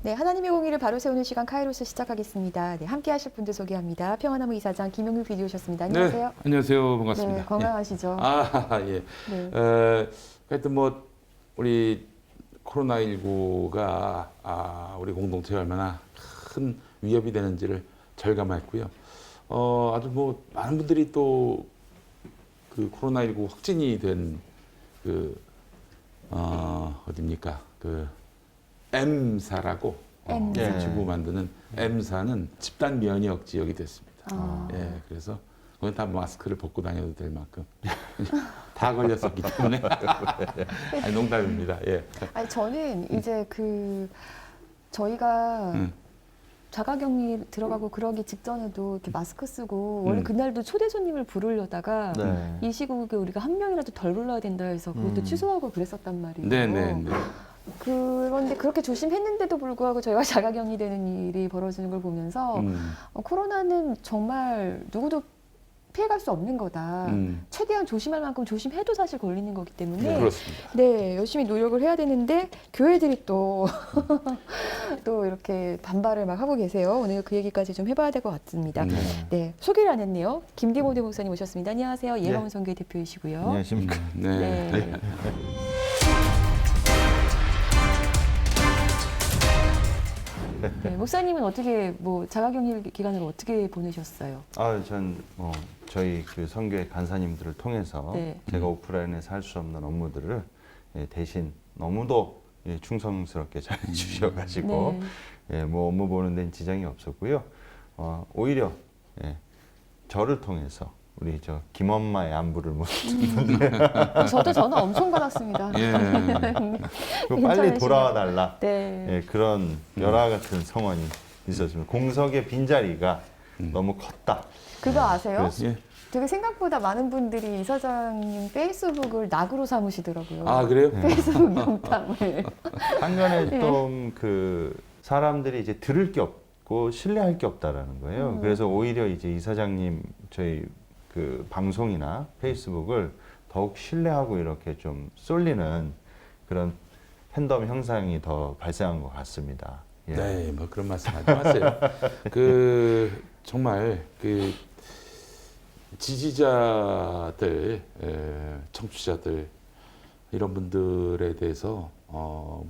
네, 하나님의 공의를 바로 세우는 시간 카이로스 시작하겠습니다. 네, 함께 하실 분들 소개합니다. 평화나무 이사장 김용규 PD 오셨습니다. 안녕하세요. 네, 안녕하세요. 반갑습니다. 네, 건강하시죠? 예. 네. 하여튼 뭐 우리 코로나19가 우리 공동체에 얼마나 큰 위협이 되는지를 절감했고요. 아주 뭐 많은 분들이 또 그 코로나19 확진이 된 그 어딥니까? 그 M사라고 M사. 주부 만드는 M사는 집단 면역 지역이 됐습니다. 아. 예, 그래서 그건 다 마스크를 벗고 다녀도 될 만큼 다 걸렸었기 때문에 아니, 농담입니다. 예. 아니, 저는 이제 저희가 자가격리 들어가고 그러기 직전에도 이렇게 마스크 쓰고 원래 그날도 초대 손님을 부르려다가 네. 이 시국에 우리가 한 명이라도 덜 불러야 된다 해서 그것도 취소하고 그랬었단 말이에요. 네. 그런데 그렇게 조심했는데도 불구하고 저희가 자가격리되는 일이 벌어지는 걸 보면서 코로나는 정말 누구도 피해갈 수 없는 거다. 최대한 조심할 만큼 조심해도 사실 걸리는 거기 때문에 그렇습니다. 네, 열심히 노력을 해야 되는데 교회들이 또 이렇게 반발을 막 하고 계세요. 오늘 그 얘기까지 좀 해봐야 될 것 같습니다. 네, 소개를 안 했네요. 김디모데 목사님 오셨습니다. 안녕하세요. 예방원 선교회 대표이시고요. 안녕하십니까. 네. 네, 목사님은 어떻게 뭐 자가격리 기간을 어떻게 보내셨어요? 전 저희 그 선교회 간사님들을 통해서 네. 제가 오프라인에서 할 수 없는 업무들을 대신 너무도 충성스럽게 잘 해주셔가지고 뭐 업무 보는 데는 지장이 없었고요. 오히려 저를 통해서 우리 저 김엄마의 안부를 못 듣는데 저도 전화 엄청 받았습니다. 빨리 돌아와 달라. 네. 그런 열화 같은 성원이 있었습니다. 공석의 빈자리가 너무 컸다. 그거 아세요? 그래서 예. 되게 생각보다 많은 분들이 이 사장님 페이스북을 낙으로 삼으시더라고요. 아, 그래요? 페이스북 명탐을. 한간에 좀 그 사람들이 이제 들을 게 없고 신뢰할 게 없다라는 거예요. 그래서 오히려 이제 이 사장님 저희 그 방송이나 페이스북을 더욱 신뢰하고 이렇게 좀 쏠리는 그런 팬덤 형상이 더 발생한 것 같습니다. 예. 네, 뭐 그런 말씀하지 마세요. 정말 지지자들, 청취자들 이런 분들에 대해서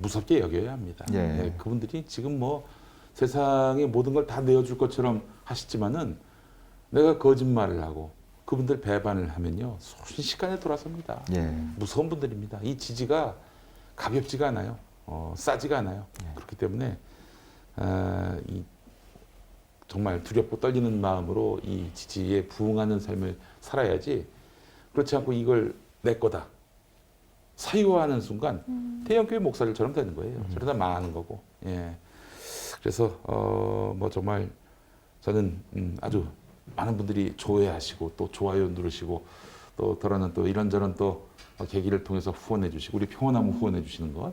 무섭게 여겨야 합니다. 예. 그분들이 지금 뭐 세상의 모든 걸 다 내어줄 것처럼 하시지만은 내가 거짓말을 하고 그분들 배반을 하면요 순식간에 돌아섭니다. 예. 무서운 분들입니다. 이 지지가 가볍지가 않아요. 싸지가 않아요. 그렇기 때문에 정말 두렵고 떨리는 마음으로 이 지지에 부응하는 삶을 살아야지. 그렇지 않고 이걸 내 거다 사유화하는 순간 대형교회 목사들처럼 되는 거예요. 저러다 망하는 거고. 예. 그래서 뭐 정말 저는 아주 많은 분들이 조회하시고 또 좋아요 누르시고 또 더러는 또 이런저런 또 계기를 통해서 후원해 주시고 우리 평화나무 후원해 주시는 것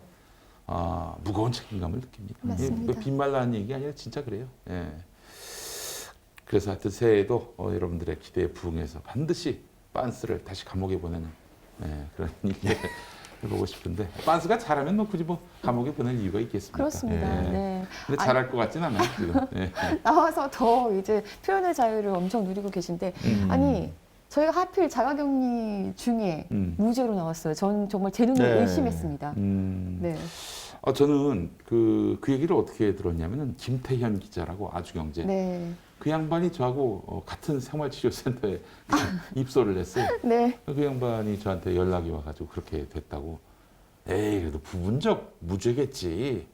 무거운 책임감을 느낍니다. 맞습니다. 이게 빈말로 얘기 아니라 진짜 그래요. 예. 그래서 하여튼 새해에도 여러분들의 기대에 부응해서 반드시 빤스를 다시 감옥에 보내는 그런 일을 해보고 싶은데 빤스가 잘하면 뭐 굳이 뭐 감옥에 보낼 이유가 있겠습니까? 그렇습니다. 예. 네. 근데 잘할 것 같진 않아요 지금. 예. 나와서 더 이제 표현의 자유를 엄청 누리고 계신데 아니 저희가 하필 자가격리 중에 무죄로 나왔어요. 전 정말 제 눈을 네. 의심했습니다. 네. 저는 그 얘기를 어떻게 들었냐면은 김태현 기자라고 아주경제. 네. 그 양반이 저하고 같은 생활치료센터에 입소를 했어요. 네. 그 양반이 저한테 연락이 와가지고 그렇게 됐다고. 에이 그래도 부분적 무죄겠지.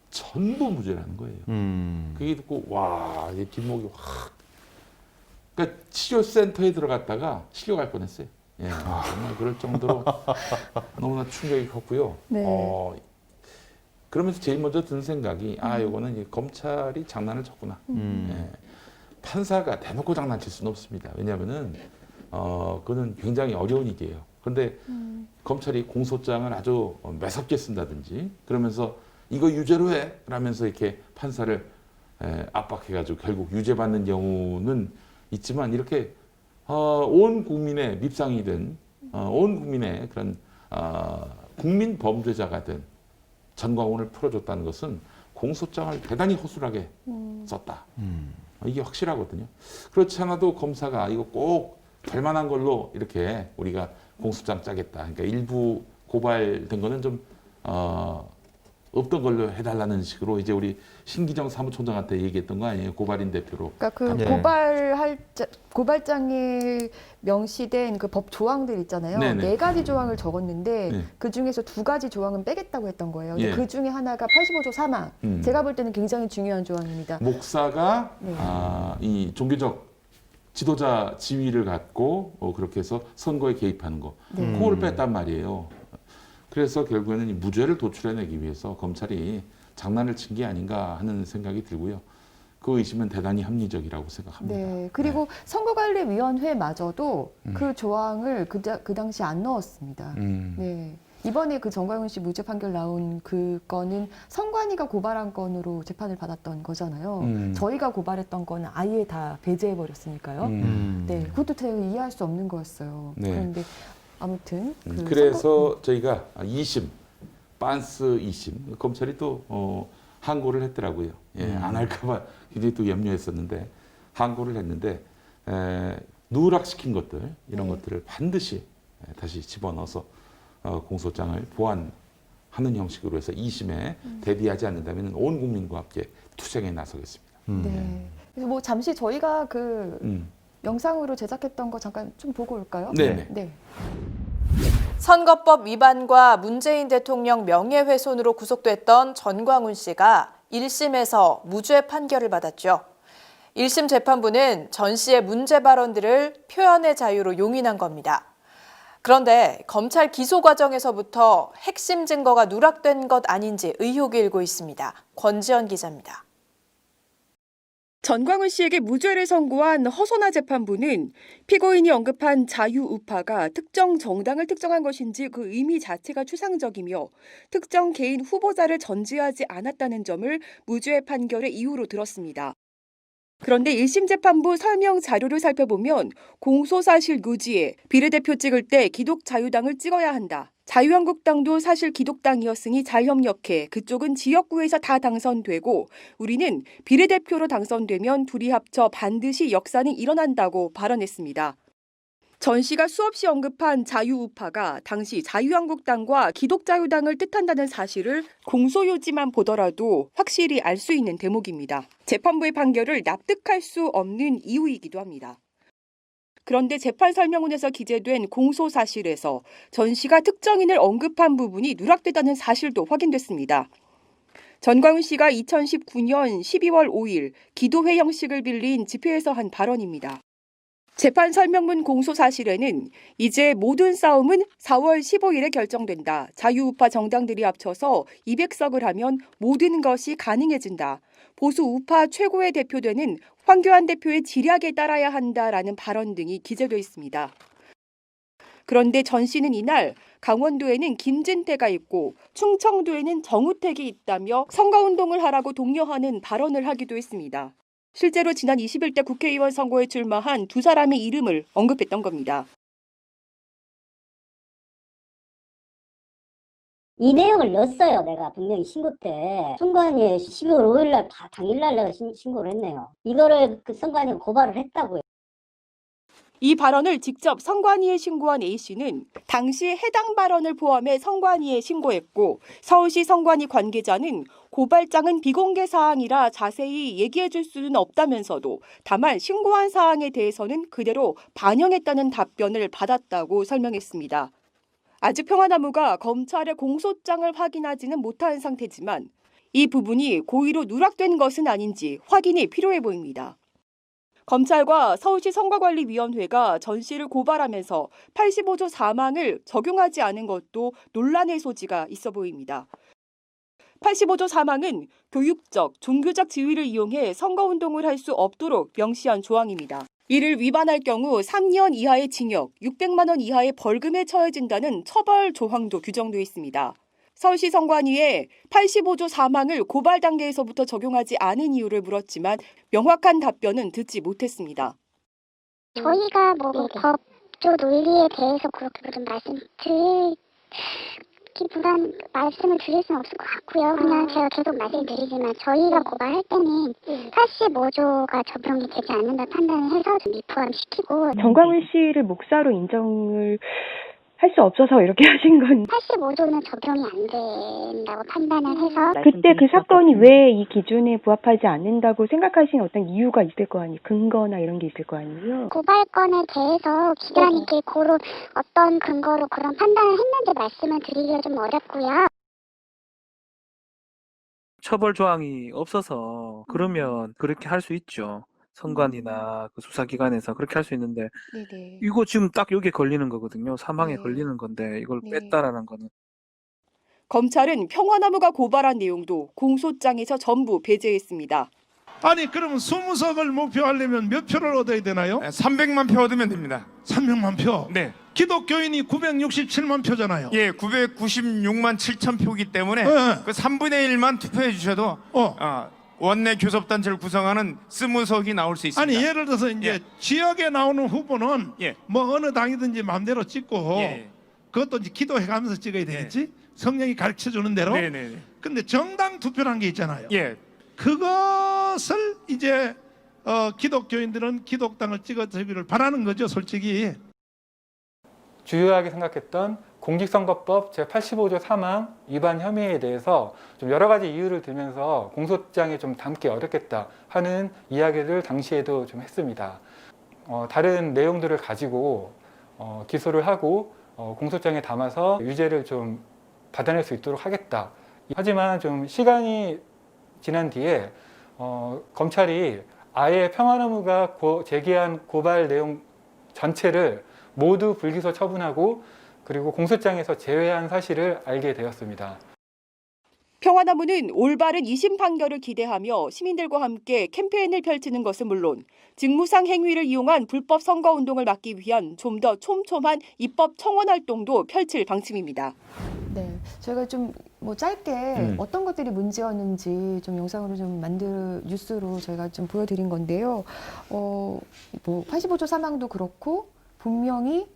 전부 무죄라는 거예요. 그게 듣고 와 이제 뒷목이 확. 그러니까 치료센터에 들어갔다가 실려갈 뻔했어요. 예, 정말 그럴 정도로 너무나 충격이 컸고요. 네. 그러면서 제일 먼저 든 생각이 이거는 검찰이 장난을 쳤구나. 예. 판사가 대놓고 장난칠 수는 없습니다. 왜냐하면은 그거는 굉장히 어려운 일이에요. 그런데 검찰이 공소장을 아주 매섭게 쓴다든지 그러면서 이거 유죄로 해 라면서 이렇게 판사를 압박해가지고 결국 유죄받는 경우는 있지만 이렇게 온 국민의 밉상이 된 온 국민의 그런 국민 범죄자가 된 전광훈을 풀어줬다는 것은 공소장을 대단히 허술하게 썼다. 이게 확실하거든요. 그렇지 않아도 검사가 이거 꼭 될 만한 걸로 이렇게 우리가 공소장 짜겠다. 그러니까 일부 고발된 거는 좀 없던 걸로 해달라는 식으로 이제 우리 신기정 사무총장한테 얘기했던 거 아니에요? 고발인 대표로. 그러니까 그 네. 고발장에 명시된 그 법 조항들 있잖아요. 네네. 4가지 조항을 적었는데 네. 그 중에서 2가지 조항은 빼겠다고 했던 거예요. 근데 예. 그 중에 하나가 85조 사망. 제가 볼 때는 굉장히 중요한 조항입니다. 목사가 네. 이 종교적 지도자 지위를 갖고 그렇게 해서 선거에 개입하는 거. 네. 그걸 뺐단 말이에요. 그래서 결국에는 이 무죄를 도출해내기 위해서 검찰이 장난을 친 게 아닌가 하는 생각이 들고요. 그 의심은 대단히 합리적이라고 생각합니다. 네. 그리고 선거관리위원회마저도 그 조항을 그 당시 안 넣었습니다. 네. 이번에 그 정광훈 씨 무죄 판결 나온 그 건은 선관위가 고발한 건으로 재판을 받았던 거잖아요. 저희가 고발했던 거는 아예 다 배제해 버렸으니까요. 네, 그것도 제가 이해할 수 없는 거였어요. 네. 그런데 아무튼 그래서 저희가 2심, 빤스 2심 검찰이 또 항고를 했더라고요. 예, 안 할까봐 굉장히 또 염려했었는데 항고를 했는데 누락시킨 것들 이런 것들을 반드시 다시 집어넣어서 공소장을 보완하는 형식으로 해서 2심에 대비하지 않는다면 온 국민과 함께 투쟁에 나서겠습니다. 네. 그래서 뭐 잠시 저희가 그 영상으로 제작했던 거 잠깐 좀 보고 올까요? 네네. 네. 선거법 위반과 문재인 대통령 명예훼손으로 구속됐던 전광훈 씨가 1심에서 무죄 판결을 받았죠. 1심 재판부는 전 씨의 문제 발언들을 표현의 자유로 용인한 겁니다. 그런데 검찰 기소 과정에서부터 핵심 증거가 누락된 것 아닌지 의혹이 일고 있습니다. 권지연 기자입니다. 전광훈 씨에게 무죄를 선고한 허선화 재판부는 피고인이 언급한 자유우파가 특정 정당을 특정한 것인지 그 의미 자체가 추상적이며 특정 개인 후보자를 전제하지 않았다는 점을 무죄 판결의 이유로 들었습니다. 그런데 1심 재판부 설명 자료를 살펴보면 공소사실 요지에 비례대표 찍을 때 기독자유당을 찍어야 한다. 자유한국당도 사실 기독당이었으니 잘 협력해. 그쪽은 지역구에서 다 당선되고 우리는 비례대표로 당선되면 둘이 합쳐 반드시 역사는 일어난다고 발언했습니다. 전 씨가 수없이 언급한 자유우파가 당시 자유한국당과 기독자유당을 뜻한다는 사실을 공소요지만 보더라도 확실히 알 수 있는 대목입니다. 재판부의 판결을 납득할 수 없는 이유이기도 합니다. 그런데 재판 설명문에서 기재된 공소사실에서 전 씨가 특정인을 언급한 부분이 누락되다는 사실도 확인됐습니다. 전광훈 씨가 2019년 12월 5일 기도회 형식을 빌린 집회에서 한 발언입니다. 재판 설명문 공소사실에는 이제 모든 싸움은 4월 15일에 결정된다. 자유우파 정당들이 합쳐서 200석을 하면 모든 것이 가능해진다. 보수 우파 최고의 대표되는 황교안 대표의 지략에 따라야 한다라는 발언 등이 기재되어 있습니다. 그런데 전 씨는 이날 강원도에는 김진태가 있고 충청도에는 정우택이 있다며 선거운동을 하라고 독려하는 발언을 하기도 했습니다. 실제로 지난 21대 국회의원 선거에 출마한 두 사람의 이름을 언급했던 겁니다. 이 내용을 넣었어요. 내가 분명히 신고 때. 선관위에 12월 5일날 당일날 내가 신고를 했네요. 이거를 그 선관위가 고발을 했다고요. 이 발언을 직접 선관위에 신고한 A씨는 당시 해당 발언을 포함해 선관위에 신고했고 서울시 선관위 관계자는 고발장은 비공개 사항이라 자세히 얘기해 줄 수는 없다면서도 다만 신고한 사항에 대해서는 그대로 반영했다는 답변을 받았다고 설명했습니다. 아직 평화나무가 검찰의 공소장을 확인하지는 못한 상태지만 이 부분이 고의로 누락된 것은 아닌지 확인이 필요해 보입니다. 검찰과 서울시 선거관리위원회가 전 씨를 고발하면서 85조 사망을 적용하지 않은 것도 논란의 소지가 있어 보입니다. 85조 사망은 교육적, 종교적 지위를 이용해 선거운동을 할 수 없도록 명시한 조항입니다. 이를 위반할 경우 3년 이하의 징역, 600만 원 이하의 벌금에 처해진다는 처벌 조항도 규정되어 있습니다. 서울시 선관위에 85조 사망을 고발 단계에서부터 적용하지 않은 이유를 물었지만 명확한 답변은 듣지 못했습니다. 저희가 법조 논리에 대해서 그렇게 좀 말씀드릴 딱히 말씀을 드릴 수는 없을 것 같고요. 그냥 제가 계속 말씀드리지만 저희가 고발할 때는 85조가 적용이 되지 않는다 판단을 해서 좀 미포함시키고 정광훈 씨를 목사로 인정을 할 수 없어서 이렇게 하신 건 85조는 적용이 안 된다고 판단을 해서 그때 그 사건이 왜 이 기준에 부합하지 않는다고 생각하신 어떤 이유가 있을 거 아니에요? 근거나 이런 게 있을 거 아니에요? 고발건에 대해서 기간이 길고로 어떤 근거로 그런 판단을 했는지 말씀을 드리기가 좀 어렵고요. 처벌 조항이 없어서 그러면 그렇게 할 수 있죠. 선관이나 그 수사기관에서 그렇게 할 수 있는데 네네. 이거 지금 딱 여기에 걸리는 거거든요. 사망에 네. 걸리는 건데 이걸 네. 뺐다라는 거는. 검찰은 평화나무가 고발한 내용도 공소장에서 전부 배제했습니다. 아니 그러면 20석을 목표하려면 몇 표를 얻어야 되나요? 300만 표 얻으면 됩니다. 300만 표. 네. 기독교인이 967만 표잖아요. 예, 996만 7천 표이기 때문에 네. 그 3분의 1만 투표해 주셔도 원내 교섭단체를 구성하는 20석이 나올 수 있습니다. 아니 예를 들어서 이제 지역에 나오는 후보는 예. 뭐 어느 당이든지 마음대로 찍고 예. 그것도 이제 기도해가면서 찍어야 되겠지. 성령이 가르쳐주는 대로. 네네. 근데 정당 투표란 게 있잖아요. 예. 그것을 이제 기독교인들은 기독당을 찍어주기를 바라는 거죠, 솔직히. 주요하게 생각했던 공직선거법 제85조 3항 위반 혐의에 대해서 좀 여러 가지 이유를 들면서 공소장에 좀 담기 어렵겠다 하는 이야기를 당시에도 좀 했습니다. 다른 내용들을 가지고 기소를 하고 공소장에 담아서 유죄를 좀 받아낼 수 있도록 하겠다. 하지만 좀 시간이 지난 뒤에 검찰이 아예 평화나무가 제기한 고발 내용 전체를 모두 불기소 처분하고 그리고 공소장에서 제외한 사실을 알게 되었습니다. 평화나무는 올바른 2심 판결을 기대하며 시민들과 함께 캠페인을 펼치는 것은 물론 직무상 행위를 이용한 불법 선거운동을 막기 위한 좀 더 촘촘한 입법 청원 활동도 펼칠 방침입니다. 네, 저희가 좀 뭐 짧게 어떤 것들이 문제였는지 좀 영상으로 좀 뉴스로 저희가 좀 보여드린 건데요. 뭐 85조 3항도 그렇고 분명히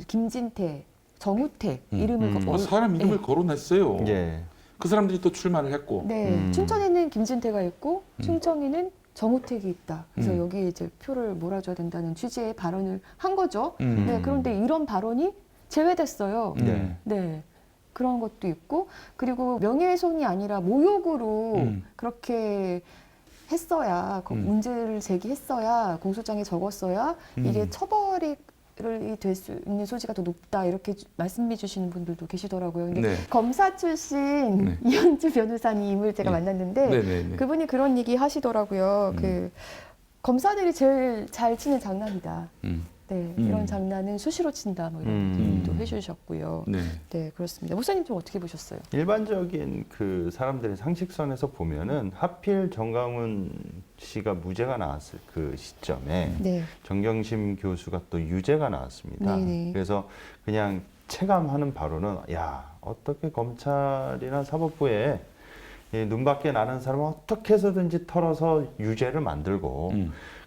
김진태, 정우택 이름을 사람 이름을 네. 거론했어요. 예. 그 사람들이 또 출마를 했고. 네, 춘천에는 김진태가 있고 충청에는 정우택이 있다. 그래서 여기 이제 표를 몰아줘야 된다는 취지의 발언을 한 거죠. 네, 그런데 이런 발언이 제외됐어요. 네. 그런 것도 있고, 그리고 명예훼손이 아니라 모욕으로 그렇게 했어야, 문제를 제기했어야, 공소장에 적었어야 이게 처벌이 될 수 있는 소지가 더 높다, 이렇게 말씀해 주시는 분들도 계시더라고요. 근데 네. 검사 출신 이현주 변호사님을 제가 만났는데 그분이 그런 얘기 하시더라고요. 검사들이 제일 잘 치는 장난이다. 네, 이런 장난은 수시로 친다, 뭐 이런 얘기도 해주셨고요. 네, 그렇습니다. 목사님 좀 어떻게 보셨어요? 일반적인 그 사람들의 상식선에서 보면은 하필 정광훈 씨가 무죄가 나왔을 그 시점에 정경심 교수가 또 유죄가 나왔습니다. 그래서 그냥 체감하는 바로는 어떻게 검찰이나 사법부에 눈밖에 나는 사람은 어떻게 해서든지 털어서 유죄를 만들고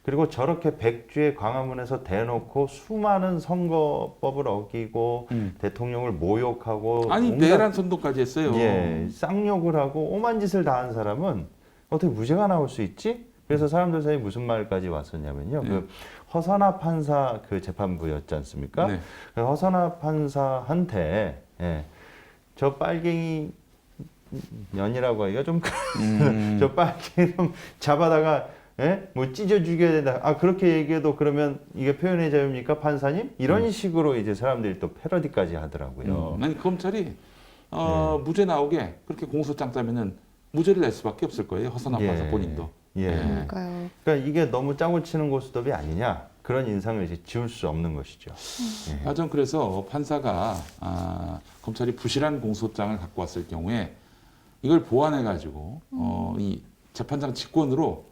그리고 저렇게 백주의 광화문에서 대놓고 수많은 선거법을 어기고 대통령을 모욕하고 내란 선동까지 했어요. 예, 쌍욕을 하고 오만 짓을 다 한 사람은 어떻게 무죄가 나올 수 있지? 그래서 사람들 사이에 무슨 말까지 왔었냐면요. 그 허선하 판사 그 재판부였지 않습니까? 그 허선하 판사한테 저 빨갱이 년이라고 하기가 좀 저 빨갱이 좀 잡아다가 뭐 찢어 죽여야 된다. 그렇게 얘기해도 그러면 이게 표현의 자유입니까, 판사님? 이런 식으로 이제 사람들이 또 패러디까지 하더라고요. 아니 검찰이 무죄 나오게 그렇게 공소장 짜면은 무죄를 낼 수밖에 없을 거예요. 허선하 판사 본인도. 그러니까요. 그러니까 이게 너무 짜고 치는 고스톱이 아니냐, 그런 인상을 이제 지울 수 없는 것이죠. 전 그래서 판사가 검찰이 부실한 공소장을 갖고 왔을 경우에 이걸 보완해 가지고 이 재판장 직권으로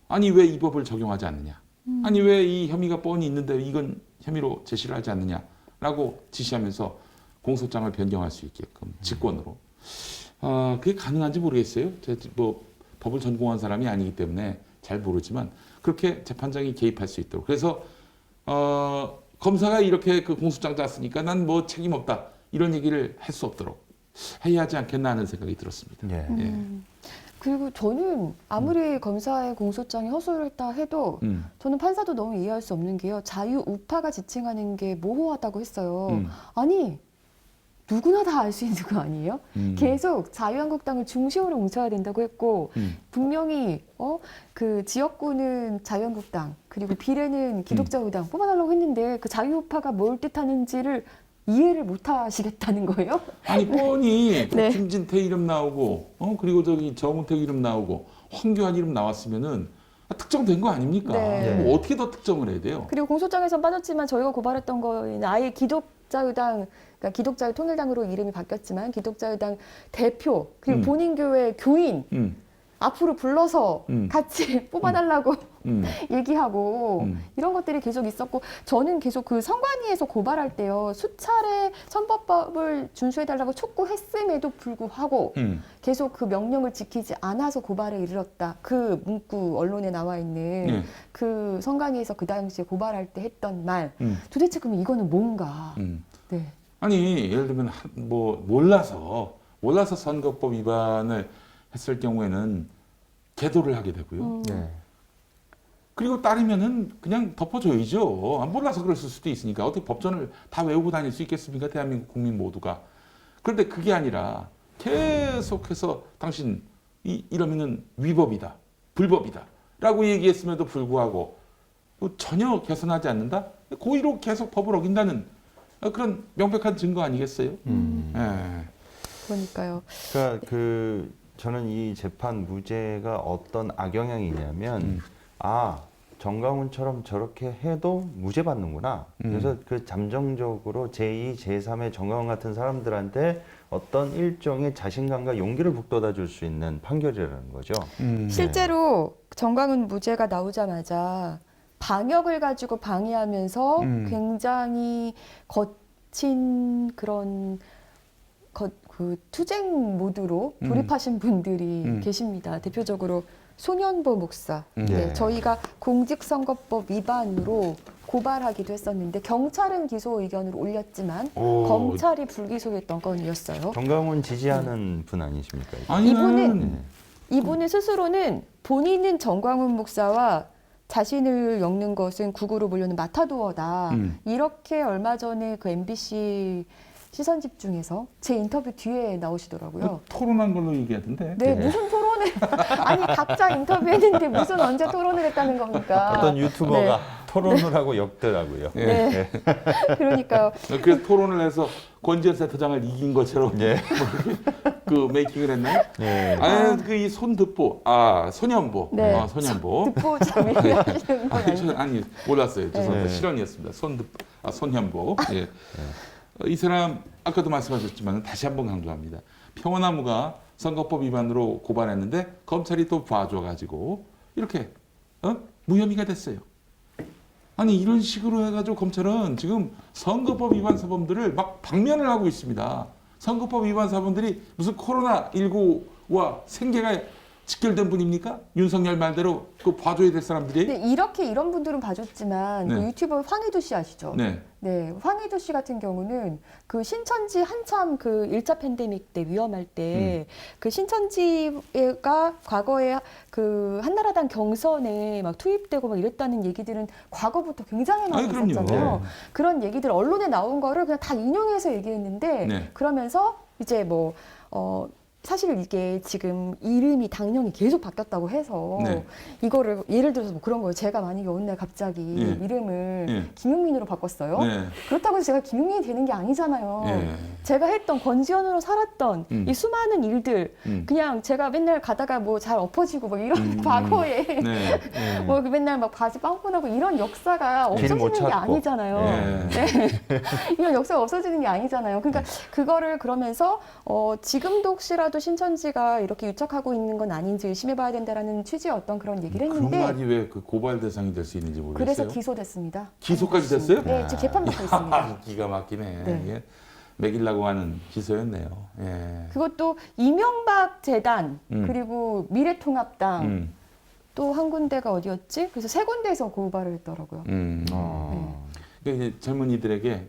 아니 왜 이 법을 적용하지 않느냐, 아니 왜 이 혐의가 뻔히 있는데 이건 혐의로 제시를 하지 않느냐라고 지시하면서 공소장을 변경할 수 있게끔 직권으로. 그게 가능한지 모르겠어요. 제가 뭐 법을 전공한 사람이 아니기 때문에 잘 모르지만 그렇게 재판장이 개입할 수 있도록. 그래서 검사가 이렇게 그 공소장 짰으니까 난 뭐 책임 없다 이런 얘기를 할 수 없도록 해야 하지 않겠나 하는 생각이 들었습니다. 예. 예. 그리고 저는 아무리 검사의 공소장이 허술을 했다 해도 저는 판사도 너무 이해할 수 없는 게요. 자유우파가 지칭하는 게 모호하다고 했어요. 아니 누구나 다 알 수 있는 거 아니에요? 계속 자유한국당을 중심으로 뭉쳐야 된다고 했고 분명히 그 지역구는 자유한국당 그리고 비례는 기독자유당 뽑아달라고 했는데 그 자유우파가 뭘 뜻하는지를 이해를 못 하시겠다는 거예요? 아니 뻔히 네. 김진태 이름 나오고 그리고 저기 정우택 이름 나오고 황교안 이름 나왔으면은 특정된 거 아닙니까? 네. 뭐 어떻게 더 특정을 해야 돼요? 그리고 공소장에선 빠졌지만 저희가 고발했던 거는 아예 기독자유당, 그러니까 기독자유통일당으로 이름이 바뀌었지만 기독자유당 대표 그리고 본인 교회 교인 앞으로 불러서 같이 뽑아달라고 얘기하고 이런 것들이 계속 있었고 저는 계속 그 선관위에서 고발할 때요. 수차례 선거법을 준수해달라고 촉구했음에도 불구하고 계속 그 명령을 지키지 않아서 고발에 이르렀다. 그 문구 언론에 나와 있는 그 선관위에서 그 당시에 고발할 때 했던 말 도대체 그럼 이거는 뭔가 네. 아니 예를 들면 뭐 몰라서 선거법 위반을 했을 경우에는 계도를 하게 되고요. 네. 그리고 따르면은 그냥 덮어줘야죠. 몰라서 그랬을 수도 있으니까 어떻게 법전을 다 외우고 다닐 수 있겠습니까? 대한민국 국민 모두가. 그런데 그게 아니라 계속해서 당신 이러면은 위법이다, 불법이다 라고 얘기했음에도 불구하고 전혀 개선하지 않는다? 고의로 계속 법을 어긴다는 그런 명백한 증거 아니겠어요? 예. 그러니까요. 그러니까 저는 이 재판 무죄가 어떤 악영향이 있냐면 정강훈처럼 저렇게 해도 무죄 받는구나. 그래서 그 잠정적으로 제2, 제3의 정강훈 같은 사람들한테 어떤 일종의 자신감과 용기를 북돋아 줄 수 있는 판결이라는 거죠. 실제로 정강훈 무죄가 나오자마자 방역을 가지고 방해하면서 굉장히 거친 그런 그 투쟁 모드로 돌입하신 분들이 계십니다. 대표적으로 손현보 목사. 네, 저희가 공직선거법 위반으로 고발하기도 했었는데 경찰은 기소 의견을 올렸지만 검찰이 불기소했던 건이었어요. 정강훈 지지하는 분 아니십니까? 이분은 스스로는 본인은 정광훈 목사와 자신을 엮는 것은 국으로 몰려는 마타도어다. 이렇게 얼마 전에 그 MBC 시선 집중에서 제 인터뷰 뒤에 나오시더라고요. 토론한 걸로 얘기하던데. 네, 무슨 토론을 아니 각자 인터뷰했는데 무슨 언제 토론을 했다는 겁니까? 어떤 유튜버가 토론을 하고 역더라고요. 네. 그러니까요. 그래서 토론을 해서 권지현 센터장을 이긴 것처럼 그 메이킹을 했나요? 네. 이 손듣보, 손현보, 네. 손현보. 듣보 자매를 하시는 건 아니에요? 아니 몰랐어요. 죄송합니다. 네. 실언이었습니다. 손현보. 예. 이 사람 아까도 말씀하셨지만 다시 한번 강조합니다. 평화나무가 선거법 위반으로 고발했는데 검찰이 또 봐줘가지고 이렇게 무혐의가 됐어요. 아니 이런 식으로 해가지고 검찰은 지금 선거법 위반 사범들을 막 방면을 하고 있습니다. 선거법 위반 사범들이 무슨 코로나19와 생계가 직결된 분입니까? 윤석열 말대로 그 봐줘야 될 사람들이? 네, 이런 분들은 봐줬지만 그 유튜버 황희도 씨 아시죠? 네, 황희도 씨 같은 경우는 그 신천지 한참 그 1차 팬데믹 때 위험할 때 그 신천지가 과거에 그 한나라당 경선에 막 투입되고 막 이랬다는 얘기들은 과거부터 굉장히 많이 있었잖아요. 그런 얘기들 언론에 나온 거를 그냥 다 인용해서 얘기했는데 그러면서 이제 뭐 사실 이게 지금 이름이 당연히 계속 바뀌었다고 해서 이거를 예를 들어서 뭐 그런 거예요. 제가 만약에 어느 날 갑자기 이름을 김용민으로 바꿨어요. 그렇다고 해서 제가 김용민이 되는 게 아니잖아요. 제가 했던 권지현으로 살았던 이 수많은 일들 그냥 제가 맨날 가다가 뭐 잘 엎어지고 막 이런 과거에 뭐 맨날 막 바지 빵꾸나고 이런 역사가 없어지는 게 아니잖아요. 이런 역사가 없어지는 게 아니잖아요. 그러니까 그거를 그러면서 지금도 혹시라도 신천지가 이렇게 유착하고 있는 건 아닌지 의심해봐야 된다라는 취지의 어떤 그런 얘기를 했는데 그런 말이 왜 그 고발 대상이 될 수 있는지 모르겠어요. 그래서 기소됐습니다. 기소까지 됐어요? 네, 지금 재판받고 있습니다. 기가 막히네. 이게 매기려고 하는 기소였네요. 그것도 이명박 재단 그리고 미래통합당 또 한 군데가 어디였지? 그래서 세 군데에서 고발을 했더라고요. 그러니까 이제 젊은이들에게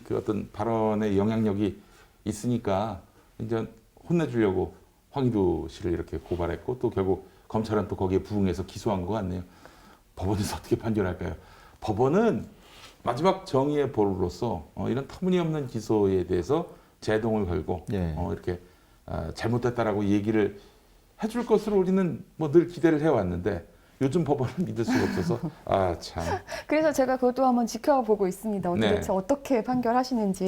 그 어떤 발언의 영향력이 있으니까 이제 혼내주려고 황희도 씨를 이렇게 고발했고 또 결국 검찰은 또 거기에 부응해서 기소한 것 같네요. 법원에서 어떻게 판결할까요? 법원은 마지막 정의의 보루로서 이런 터무니없는 기소에 대해서 제동을 걸고 이렇게 잘못됐다라고 얘기를 해줄 것으로 우리는 뭐 늘 기대를 해왔는데 요즘 법원은 믿을 수가 없어서 아 참. 그래서 제가 그것도 한번 지켜보고 있습니다. 도대체 어떻게 판결하시는지.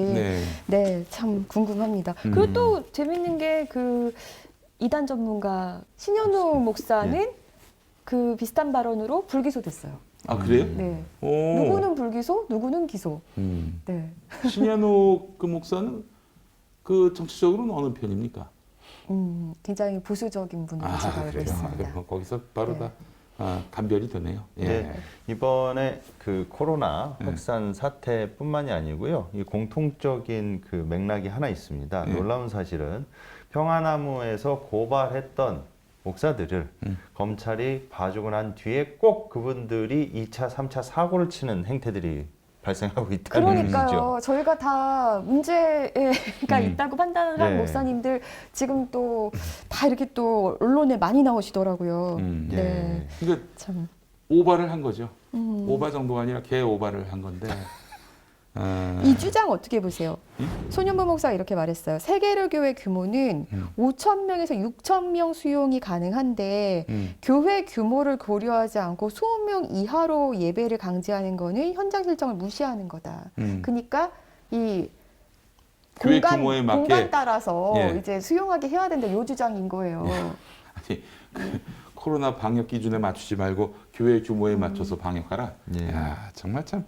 네, 참 궁금합니다. 그리고 또 재밌는 게 그 이단 전문가 신현우 목사는 그 비슷한 발언으로 불기소됐어요. 아 그래요? 네. 오. 누구는 불기소, 누구는 기소. 네. 신현우 그 목사는 그 정치적으로는 어느 편입니까? 굉장히 보수적인 분으로 제가 알고 있습니다. 거기서 바로 다 감별이 되네요. 예. 네, 이번에 그 코로나 확산 사태뿐만이 아니고요. 이 공통적인 그 맥락이 하나 있습니다. 놀라운 사실은 평화나무에서 고발했던 목사들을 검찰이 봐주고 난 뒤에 꼭 그분들이 2차, 3차 사고를 치는 행태들이 발생하고 있다는 그러니까요. 얘기죠. 저희가 다 문제가 있다고 판단을 한 목사님들 지금 또 다 이렇게 또 언론에 많이 나오시더라고요. 네. 그러니까 참. 오바를 한 거죠. 오바 정도가 아니라 개 오바를 한 건데. 이 주장 어떻게 보세요? 손현보 목사가 이렇게 말했어요. 세계로교회 규모는 5,000명에서 6,000명 수용이 가능한데 교회 규모를 고려하지 않고 20명 이하로 예배를 강제하는 거는 현장 실정을 무시하는 거다. 그러니까 이 교회 규모에 맞게 공간 따라서 이제 수용하게 해야 된다. 요 주장인 거예요. 아니 코로나 방역 기준에 맞추지 말고 교회 규모에 맞춰서 방역하라. 야 정말 참.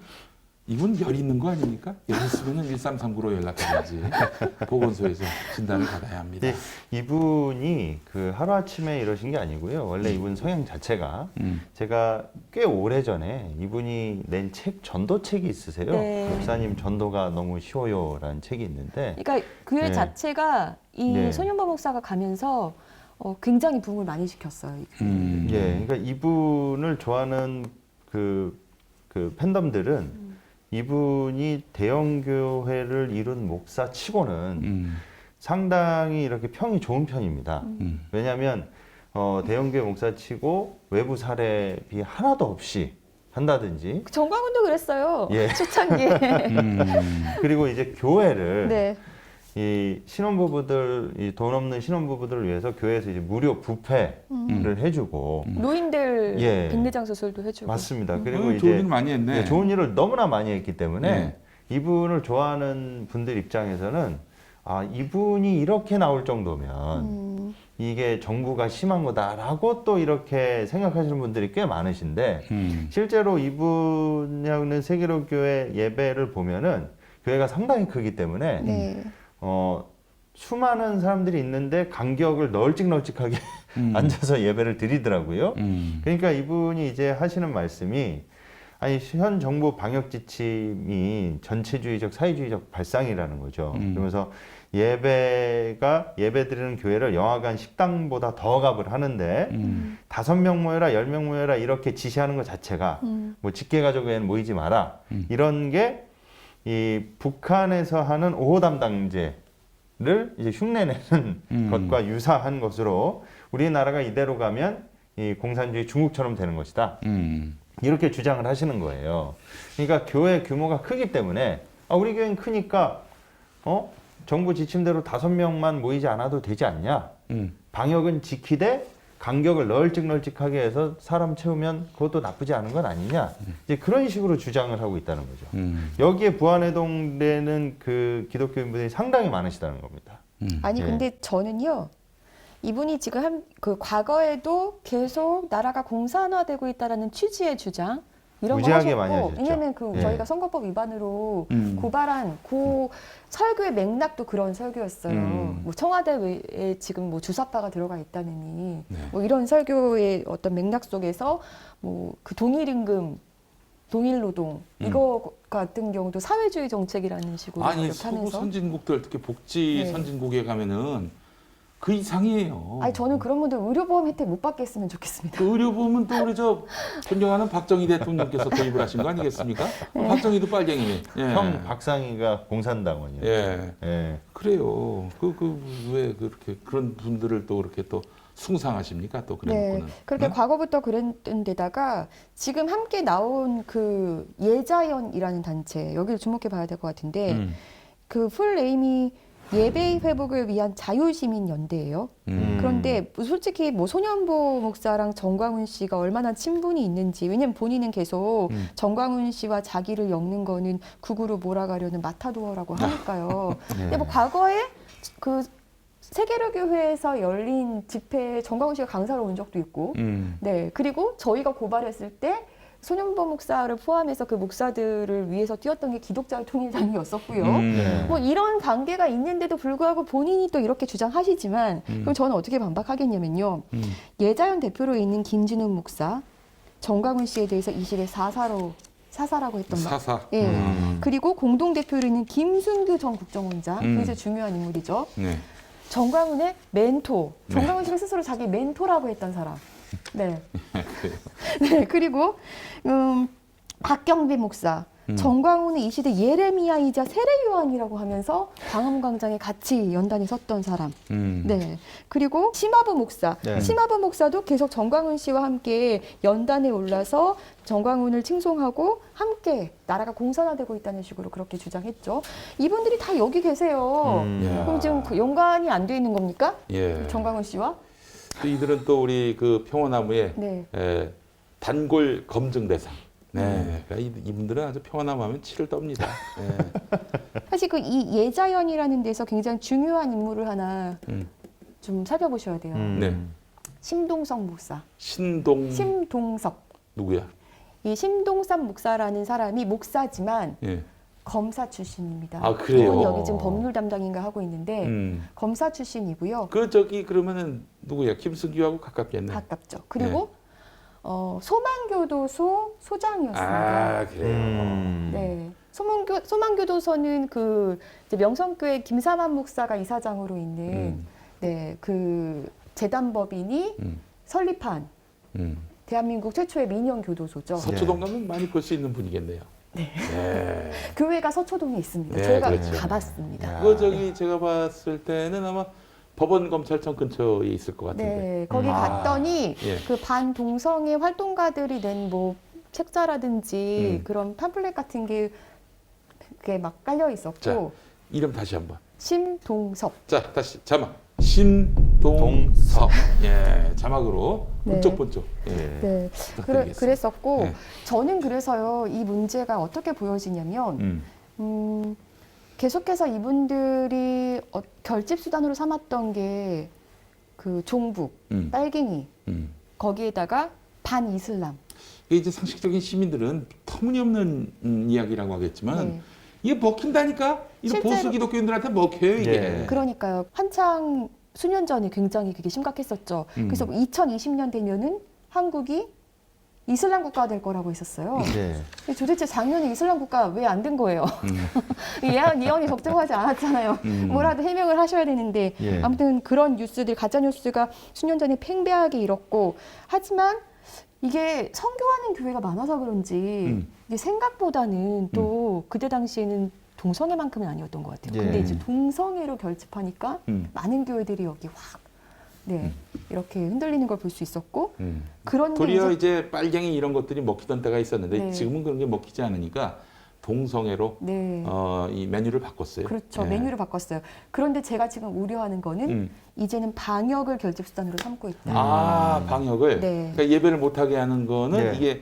이분 열 있는 거 아닙니까? 열 있으면 1339로 연락해야지. 보건소에서 진단을 받아야 합니다. 이분이 그 하루아침에 이러신 게 아니고요. 원래 이분 성향 자체가 제가 꽤 오래전에 이분이 낸 책, 전도책이 있으세요. 목사님 전도가 너무 쉬워요라는 책이 있는데 그러니까 그 자체가 이 손현보 목사가 가면서 굉장히 부흥을 많이 시켰어요. 그러니까 이분을 좋아하는 그 팬덤들은 이분이 대형 교회를 이룬 목사 치고는 상당히 이렇게 평이 좋은 편입니다. 왜냐하면 대형 교회 목사 치고 외부 사례비 하나도 없이 한다든지. 정광훈도 그랬어요. 초창기에. 그리고 이제 교회를 이 신혼부부들, 이 돈 없는 신혼부부들을 위해서 교회에서 이제 무료 부페를 해주고 노인들 백내장 수술도 해주고. 맞습니다. 그리고 이제 좋은 일 많이 했네. 좋은 일을 너무나 많이 했기 때문에 이분을 좋아하는 분들 입장에서는 아 이분이 이렇게 나올 정도면 이게 정부가 심한 거다라고 또 이렇게 생각하시는 분들이 꽤 많으신데 실제로 이분하고는 세계로교회 예배를 보면은 교회가 상당히 크기 때문에 수많은 사람들이 있는데 간격을 널찍널찍하게 앉아서 예배를 드리더라고요. 그러니까 이분이 이제 하시는 말씀이 아니 현 정부 방역 지침이 전체주의적 사회주의적 발상이라는 거죠. 그러면서 예배 드리는 교회를 영화관 식당보다 더 값을 하는데 5명 모여라 10명 모여라 이렇게 지시하는 것 자체가 뭐 직계가족에는 모이지 마라 이런 게 이 북한에서 하는 5호 담당제를 이제 흉내내는 것과 유사한 것으로 우리나라가 이대로 가면 이 공산주의 중국처럼 되는 것이다. 이렇게 주장을 하시는 거예요. 그러니까 교회 규모가 크기 때문에 우리 교회는 크니까 정부 지침대로 5명만 모이지 않아도 되지 않냐. 방역은 지키되 간격을 널찍널찍하게 해서 사람 채우면 그것도 나쁘지 않은 건 아니냐. 이제 그런 식으로 주장을 하고 있다는 거죠. 여기에 부안해동되는 그 기독교인분들이 상당히 많으시다는 겁니다. 아니 근데 저는요. 이분이 지금 그 과거에도 계속 나라가 공산화되고 있다라는 취지의 주장 이런 거 무지하게 많이 하셨고 하셨죠. 왜냐면 그 저희가 선거법 위반으로 고발한 그 설교의 맥락도 그런 설교였어요. 뭐 청와대에 지금 뭐 주사파가 들어가 있다느니 뭐 이런 설교의 어떤 맥락 속에서 뭐 그 동일 임금 동일 노동 이거 같은 경우도 사회주의 정책이라는 식으로 아니 이렇게 서구 하면서 선진국들 특히 복지 네. 선진국에 가면은 그 이상이에요. 아니 저는 그런 분들 의료보험 혜택 못 받게 했으면 좋겠습니다. 그 의료보험은 또 우리 저 존경하는 박정희 대통령께서 도입을 하신 거 아니겠습니까? 박정희도 빨갱이네. 예. 형 박상희가 공산당원이에요. 예. 예. 그래요. 왜 그렇게 그런 분들을 또 그렇게 또 숭상하십니까? 또 그런 네, 분은. 그렇게 네? 과거부터 그랬던 데다가 지금 함께 나온 그 예자연이라는 단체 여기를 주목해 봐야 될 것 같은데 그 풀 네임이 예배 회복을 위한 자유시민연대예요. 그런데 솔직히 뭐 소년보 목사랑 정광훈 씨가 얼마나 친분이 있는지 왜냐면 본인은 계속 정광훈 씨와 자기를 엮는 거는 극우로 몰아가려는 마타도어라고 하니까요. 네. 근데 뭐 과거에 그 세계로교회에서 열린 집회에 정광훈 씨가 강사로 온 적도 있고, 네 그리고 저희가 고발했을 때 소년보 목사를 포함해서 그 목사들을 위해서 뛰었던 게 기독자 통일당이었었고요. 네. 뭐 이런 관계가 있는데도 불구하고 본인이 또 이렇게 주장하시지만 그럼 저는 어떻게 반박하겠냐면요. 예자연 대표로 있는 김진욱 목사, 정광훈 씨에 대해서 이 시대 사사라고 했던 말. 사사. 예. 그리고 공동 대표로 있는 김순규 전 국정원장, 굉장히 중요한 인물이죠. 네. 정광훈의 멘토. 정광훈 씨가 스스로 자기 멘토라고 했던 사람. 네. 네. 그리고 박경빈 목사. 정광훈은 이 시대 예레미야이자 세례 요한이라고 하면서 광화문광장에 같이 연단에 섰던 사람. 네. 그리고 심화부 목사. 네. 심화부 목사도 계속 정광훈 씨와 함께 연단에 올라서 정광훈을 칭송하고 함께 나라가 공산화되고 있다는 식으로 그렇게 주장했죠. 이분들이 다 여기 계세요. 그럼 지금 그 연관이 안 돼 있는 겁니까? 예. 정광훈 씨와? 또 이들은 또 우리 그 평화나무의 네. 단골 검증 대상. 네, 그러니까 이분들은 아주 평화나무하면 치를 떱니다. 네. 사실 그 이 예자연이라는 데서 굉장히 중요한 인물을 하나 좀 살펴보셔야 돼요. 네. 심동석 목사. 심동석 누구야? 이 심동섭 목사라는 사람이 목사지만 예. 검사 출신입니다. 아, 그래요? 그분이 여기 지금 법률 담당인가 하고 있는데 검사 출신이고요. 그 저기 그러면은 누구야? 김승규하고 가깝겠네. 가깝죠. 그리고 소망교도소 소장이었습니다. 아, 그래요. 네. 소망교도소는 그 이제 명성교회 김사만 목사가 이사장으로 있는 네, 그 재단법인이 설립한 대한민국 최초의 민영 교도소죠. 서초동 가면 많이 볼 수 있는 분이겠네요. 네. 네. 교회가 서초동에 있습니다. 네, 저희가 그렇죠. 가봤습니다. 그거 저기 제가 봤을 때는 아마 법원검찰청 근처에 있을 것 같은데. 네, 거기 갔더니 예. 그 반동성애 활동가들이 낸 뭐 책자라든지 그런 팜플렛 같은 게 그게 막 깔려 있었고. 자, 이름 다시 한번. 심동섭. 자, 다시 자막. 심동섭. 예, 자막으로 번쩍번쩍. 예. 네, 그랬었고 네. 저는 그래서요 이 문제가 어떻게 보여지냐면 계속해서 이분들이 결집 수단으로 삼았던 게 그 종북, 빨갱이 거기에다가 반이슬람. 이게 이제 상식적인 시민들은 터무니없는 이야기라고 하겠지만 네. 이게 먹힌다니까. 이 보수 기독교인들한테 먹혀요 이게. 네. 그러니까요. 한창 수년 전에 굉장히 그게 심각했었죠. 그래서 2020년 되면은 한국이 이슬람 국가가 될 거라고 했었어요. 네. 도대체 작년에 이슬람 국가 왜 안 된 거예요? 예언이 적정하지 않았잖아요. 뭐라도 해명을 하셔야 되는데 예. 아무튼 그런 뉴스들 가짜 뉴스가 수년 전에 팽배하게 일었고 하지만 이게 선교하는 교회가 많아서 그런지 이게 생각보다는 또 그때 당시에는 동성애만큼은 아니었던 것 같아요. 예. 근데 이제 동성애로 결집하니까 많은 교회들이 여기 확 이렇게 흔들리는 걸 볼 수 있었고 그런데 도리어 이제 빨갱이 이런 것들이 먹히던 때가 있었는데 네. 지금은 그런 게 먹히지 않으니까 동성애로 네. 이 메뉴를 바꿨어요. 그렇죠. 예. 메뉴를 바꿨어요. 그런데 제가 지금 우려하는 거는 이제는 방역을 결집 수단으로 삼고 있다. 아, 방역을. 네. 그러니까 예배를 못하게 하는 거는 네. 이게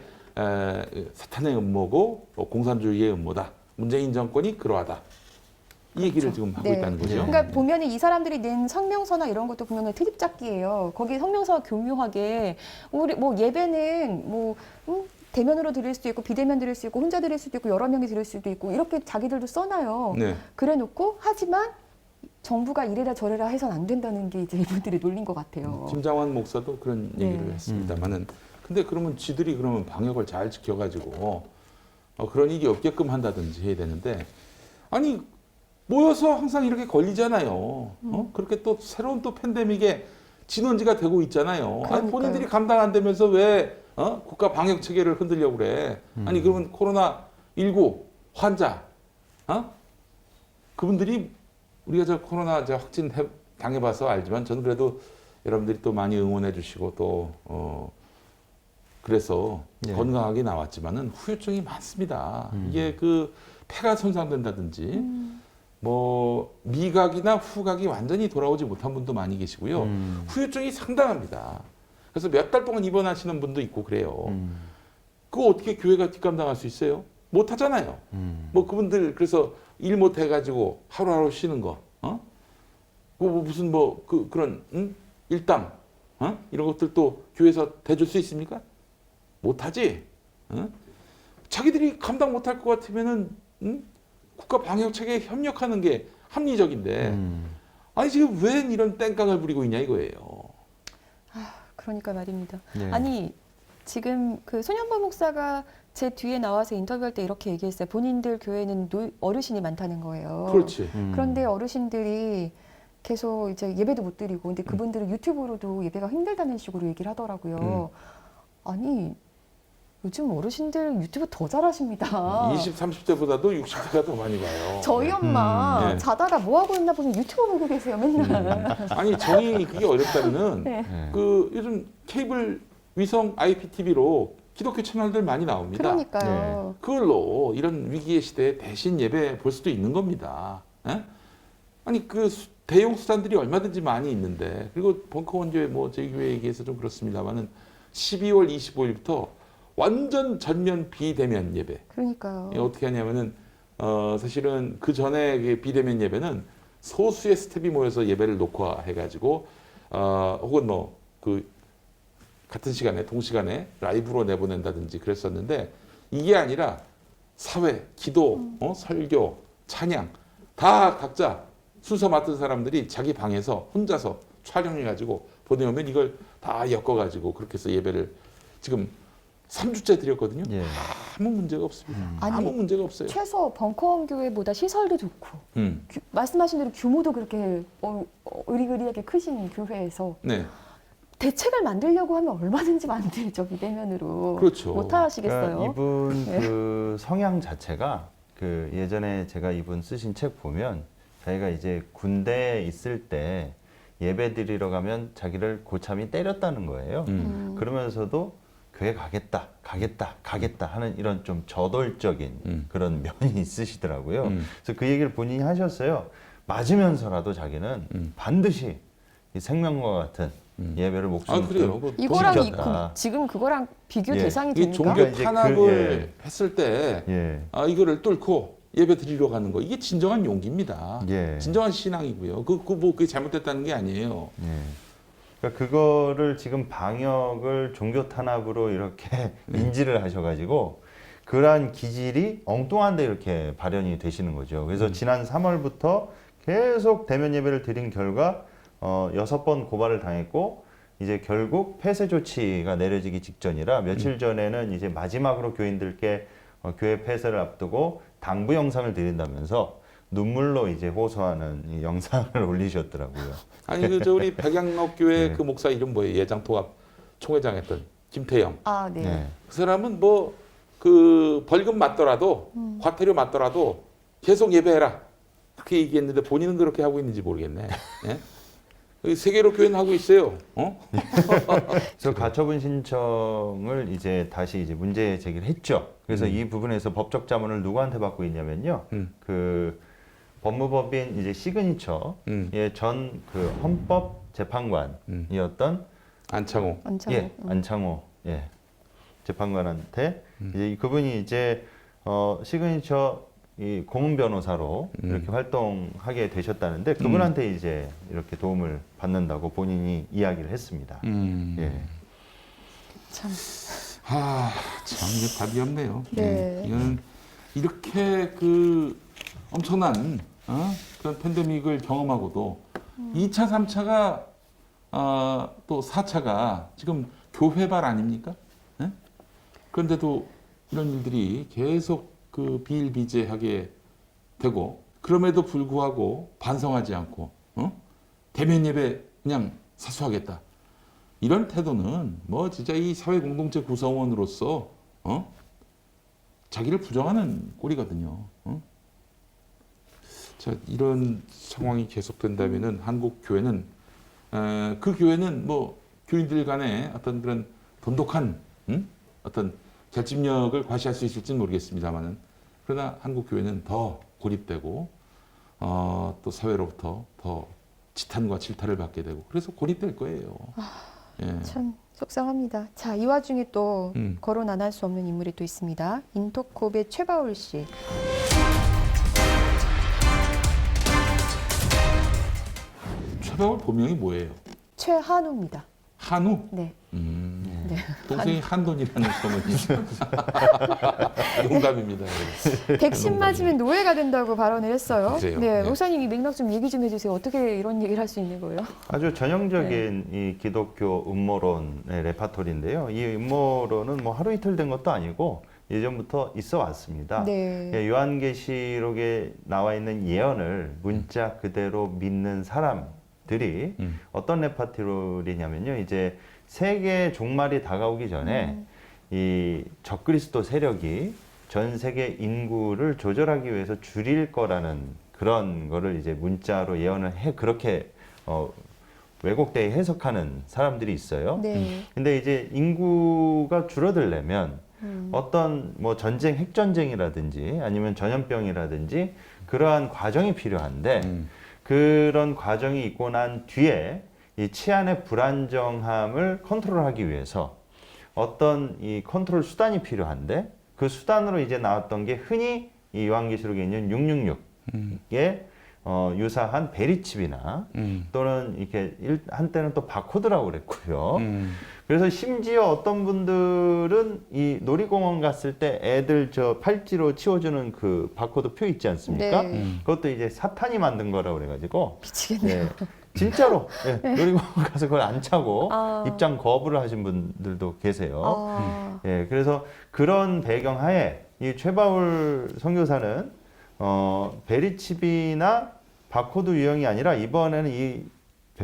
사탄의 음모고 공산주의의 음모다. 문재인 정권이 그러하다. 이 얘기를 지금 하고 네. 있다는 거죠. 그러니까 보면은 이 사람들이 낸 성명서나 이런 것도 보면은 트집잡기예요. 거기 성명서가 교묘하게 우리 뭐 예배는 뭐 대면으로 드릴 수도 있고 비대면 드릴 수 있고 혼자 드릴 수도 있고 여러 명이 드릴 수도 있고 이렇게 자기들도 써놔요. 네. 그래놓고 하지만 정부가 이래라 저래라 해선 안 된다는 게 이제 이분들이 놀린 것 같아요. 김장환 목사도 그런 얘기를 했습니다만은 근데 그러면 지들이 그러면 방역을 잘 지켜가지고 그런 일이 없게끔 한다든지 해야 되는데 아니 모여서 항상 이렇게 걸리잖아요. 그렇게 또 새로운 또 팬데믹의 진원지가 되고 있잖아요. 아니, 본인들이 감당 안 되면서 왜 국가 방역 체계를 흔들려고 그래? 아니, 그러면 코로나19 환자, 그분들이 우리가 저 코로나 확진 당해봐서 알지만 저는 그래도 여러분들이 또 많이 응원해 주시고 또 그래서 건강하게 나왔지만은 후유증이 많습니다. 이게 그 폐가 손상된다든지 뭐 미각이나 후각이 완전히 돌아오지 못한 분도 많이 계시고요. 후유증이 상당합니다. 그래서 몇 달 동안 입원하시는 분도 있고 그래요. 그거 어떻게 교회가 뒷감당할 수 있어요? 못 하잖아요. 뭐 그분들 그래서 일 못 해가지고 하루하루 쉬는 거, 뭐 무슨 그런 일당, 이런 것들도 교회에서 대줄 수 있습니까? 못 하지. 자기들이 감당 못할 것 같으면은 국가 방역 체계에 협력하는 게 합리적인데, 아니 지금 왜 이런 땡깡을 부리고 있냐 이거예요. 그러니까 말입니다. 네. 아니 지금 그 손현보 목사가 제 뒤에 나와서 인터뷰할 때 이렇게 얘기했어요. 본인들 교회는 어르신이 많다는 거예요. 그렇지. 그런데 어르신들이 계속 이제 예배도 못 드리고, 근데 그분들은 유튜브로도 예배가 힘들다는 식으로 얘기를 하더라고요. 아니 요즘 어르신들 유튜브 더 잘하십니다. 20, 30대보다도 60대가 더 많이 봐요. 저희 엄마 네. 자다가 뭐 하고 있나 보면 유튜브 보고 계세요 맨날. 아니 정이 그게 어렵다면은 네. 그 요즘 케이블 위성 IPTV로 기독교 채널들 많이 나옵니다. 그러니까요. 그걸로 이런 위기의 시대에 대신 예배 볼 수도 있는 겁니다. 예? 아니 그 대형 수단들이 얼마든지 많이 있는데, 그리고 벙커 원교회 뭐 저희 교회 얘기해서 좀 그렇습니다만은 12월 25일부터 완전 전면 비대면 예배. 그러니까요. 어떻게 하냐면은 사실은 그 전에 그 비대면 예배는 소수의 스텝이 모여서 예배를 녹화해가지고 혹은 뭐 그 같은 시간에 동시간에 라이브로 내보낸다든지 그랬었는데, 이게 아니라 사회, 기도, 설교, 찬양 다 각자 순서 맡은 사람들이 자기 방에서 혼자서 촬영해가지고 보내오면 이걸 다 엮어가지고 그렇게 해서 예배를 지금 3주째 드렸거든요. 아무 문제가 없습니다. 아무 문제가 없어요. 최소 벙커원 교회보다 시설도 좋고 말씀하신 대로 규모도 그렇게 의리의리하게 크신 교회에서 네. 대책을 만들려고 하면 얼마든지 만들죠. 비대면으로. 그렇죠. 못 하시겠어요? 그러니까 이분 네. 그 성향 자체가 그 예전에 제가 이분 쓰신 책 보면 자기가 이제 군대에 있을 때 예배 드리러 가면 자기를 고참이 때렸다는 거예요. 그러면서도 교회 가겠다 하는 이런 좀 저돌적인 그런 면이 있으시더라고요. 그래서 그 얘기를 본인이 하셨어요. 맞으면서라도 자기는 반드시 이 생명과 같은 예배를 목숨 이거랑 지금 그거랑 비교 대상이 이 됩니까? 종교 탄압을 했을 때 이거를 뚫고 예배 드리러 가는 거, 이게 진정한 용기입니다. 진정한 신앙이고요. 그게 잘못됐다는 게 아니에요. 그러니까 그거를 지금 방역을 종교 탄압으로 이렇게 인지를 하셔가지고 그러한 기질이 엉뚱한데 이렇게 발현이 되시는 거죠. 그래서 지난 3월부터 계속 대면 예배를 드린 결과 6번 고발을 당했고, 이제 결국 폐쇄 조치가 내려지기 직전이라 며칠 전에는 이제 마지막으로 교인들께 교회 폐쇄를 앞두고 당부 영상을 드린다면서 눈물로 이제 호소하는 이 영상을 올리셨더라고요. 아니 우리 백양록 교회 그 목사 이름 뭐예요? 예장통합 총회장 했던 김태영. 네. 그 사람은 뭐 그 벌금 맞더라도 과태료 맞더라도 계속 예배해라 그렇게 얘기했는데 본인은 그렇게 하고 있는지 모르겠네. 세계로 교회는 하고 있어요. 그래서 가처분 신청을 이제 다시 이제 문제 제기를 했죠. 그래서 이 부분에서 법적 자문을 누구한테 받고 있냐면요. 그 법무법인 이제 시그니처의 전 그 헌법 재판관이었던 안창호. 안창호 재판관한테 이제 그분이 이제 시그니처 이 고문 변호사로 이렇게 활동하게 되셨다는데 그분한테 이제 이렇게 도움을 받는다고 본인이 이야기를 했습니다. 참. 이게 답이 없네요. 네. 이거는 이렇게 그 엄청난 그런 팬데믹을 경험하고도 2차, 3차가 또 4차가 지금 교회발 아닙니까? 그런데도 이런 일들이 계속 그 비일비재하게 되고, 그럼에도 불구하고 반성하지 않고 대면 예배 그냥 사수하겠다. 이런 태도는 뭐 진짜 이 사회 공동체 구성원으로서 자기를 부정하는 꼴이거든요. 자, 이런 상황이 계속된다면은 한국 교회는 그 교회는 뭐 교인들 간에 어떤 그런 돈독한 어떤 결집력을 과시할 수 있을지는 모르겠습니다만은 그러나 한국 교회는 더 고립되고 또 사회로부터 더 지탄과 질타를 받게 되고 그래서 고립될 거예요. 예. 참 속상합니다. 자, 이 와중에 또 거론 안 할 수 없는 인물이 또 있습니다. 인터콥의 최바울 씨. 최바울 본명이 뭐예요? 최한우입니다. 한우? 네. 네. 동생이 한돈이라는 소문이 농담입니다. 백신 맞으면 노예가 된다고 발언을 했어요. 그래요? 네, 네. 목사님 이 맥락 좀 얘기 좀 해주세요. 어떻게 이런 얘기를 할 수 있는 거예요? 아주 전형적인 이 기독교 음모론의 레파토리인데요. 이 음모론은 뭐 하루 이틀 된 것도 아니고 예전부터 있어 왔습니다. 네. 요한계시록에 나와 있는 예언을 문자 그대로 믿는 사람들이 어떤 레파토리냐면요. 이제 세계 종말이 다가오기 전에 이 적그리스도 세력이 전 세계 인구를 조절하기 위해서 줄일 거라는 그런 거를 이제 문자로 예언을 그렇게 왜곡되게 해석하는 사람들이 있어요. 네. 근데 이제 인구가 줄어들려면 어떤 뭐 전쟁, 핵전쟁이라든지 아니면 전염병이라든지 그러한 과정이 필요한데 그런 과정이 있고 난 뒤에 이 치안의 불안정함을 컨트롤하기 위해서 어떤 이 컨트롤 수단이 필요한데 그 수단으로 이제 나왔던 게 흔히 이 요한계시록에 있는 666에 유사한 베리칩이나 또는 이렇게 한때는 또 바코드라고 그랬고요. 그래서 심지어 어떤 분들은 이 놀이공원 갔을 때 애들 저 팔찌로 치워주는 그 바코드 표 있지 않습니까? 네. 그것도 이제 사탄이 만든 거라고 그래가지고 미치겠네요. 네. 진짜로 놀이공원 가서 그걸 안 차고 아. 입장 거부를 하신 분들도 계세요. 아. 예, 그래서 그런 배경하에 이 최바울 선교사는 베리칩이나 바코드 유형이 아니라 이번에는 이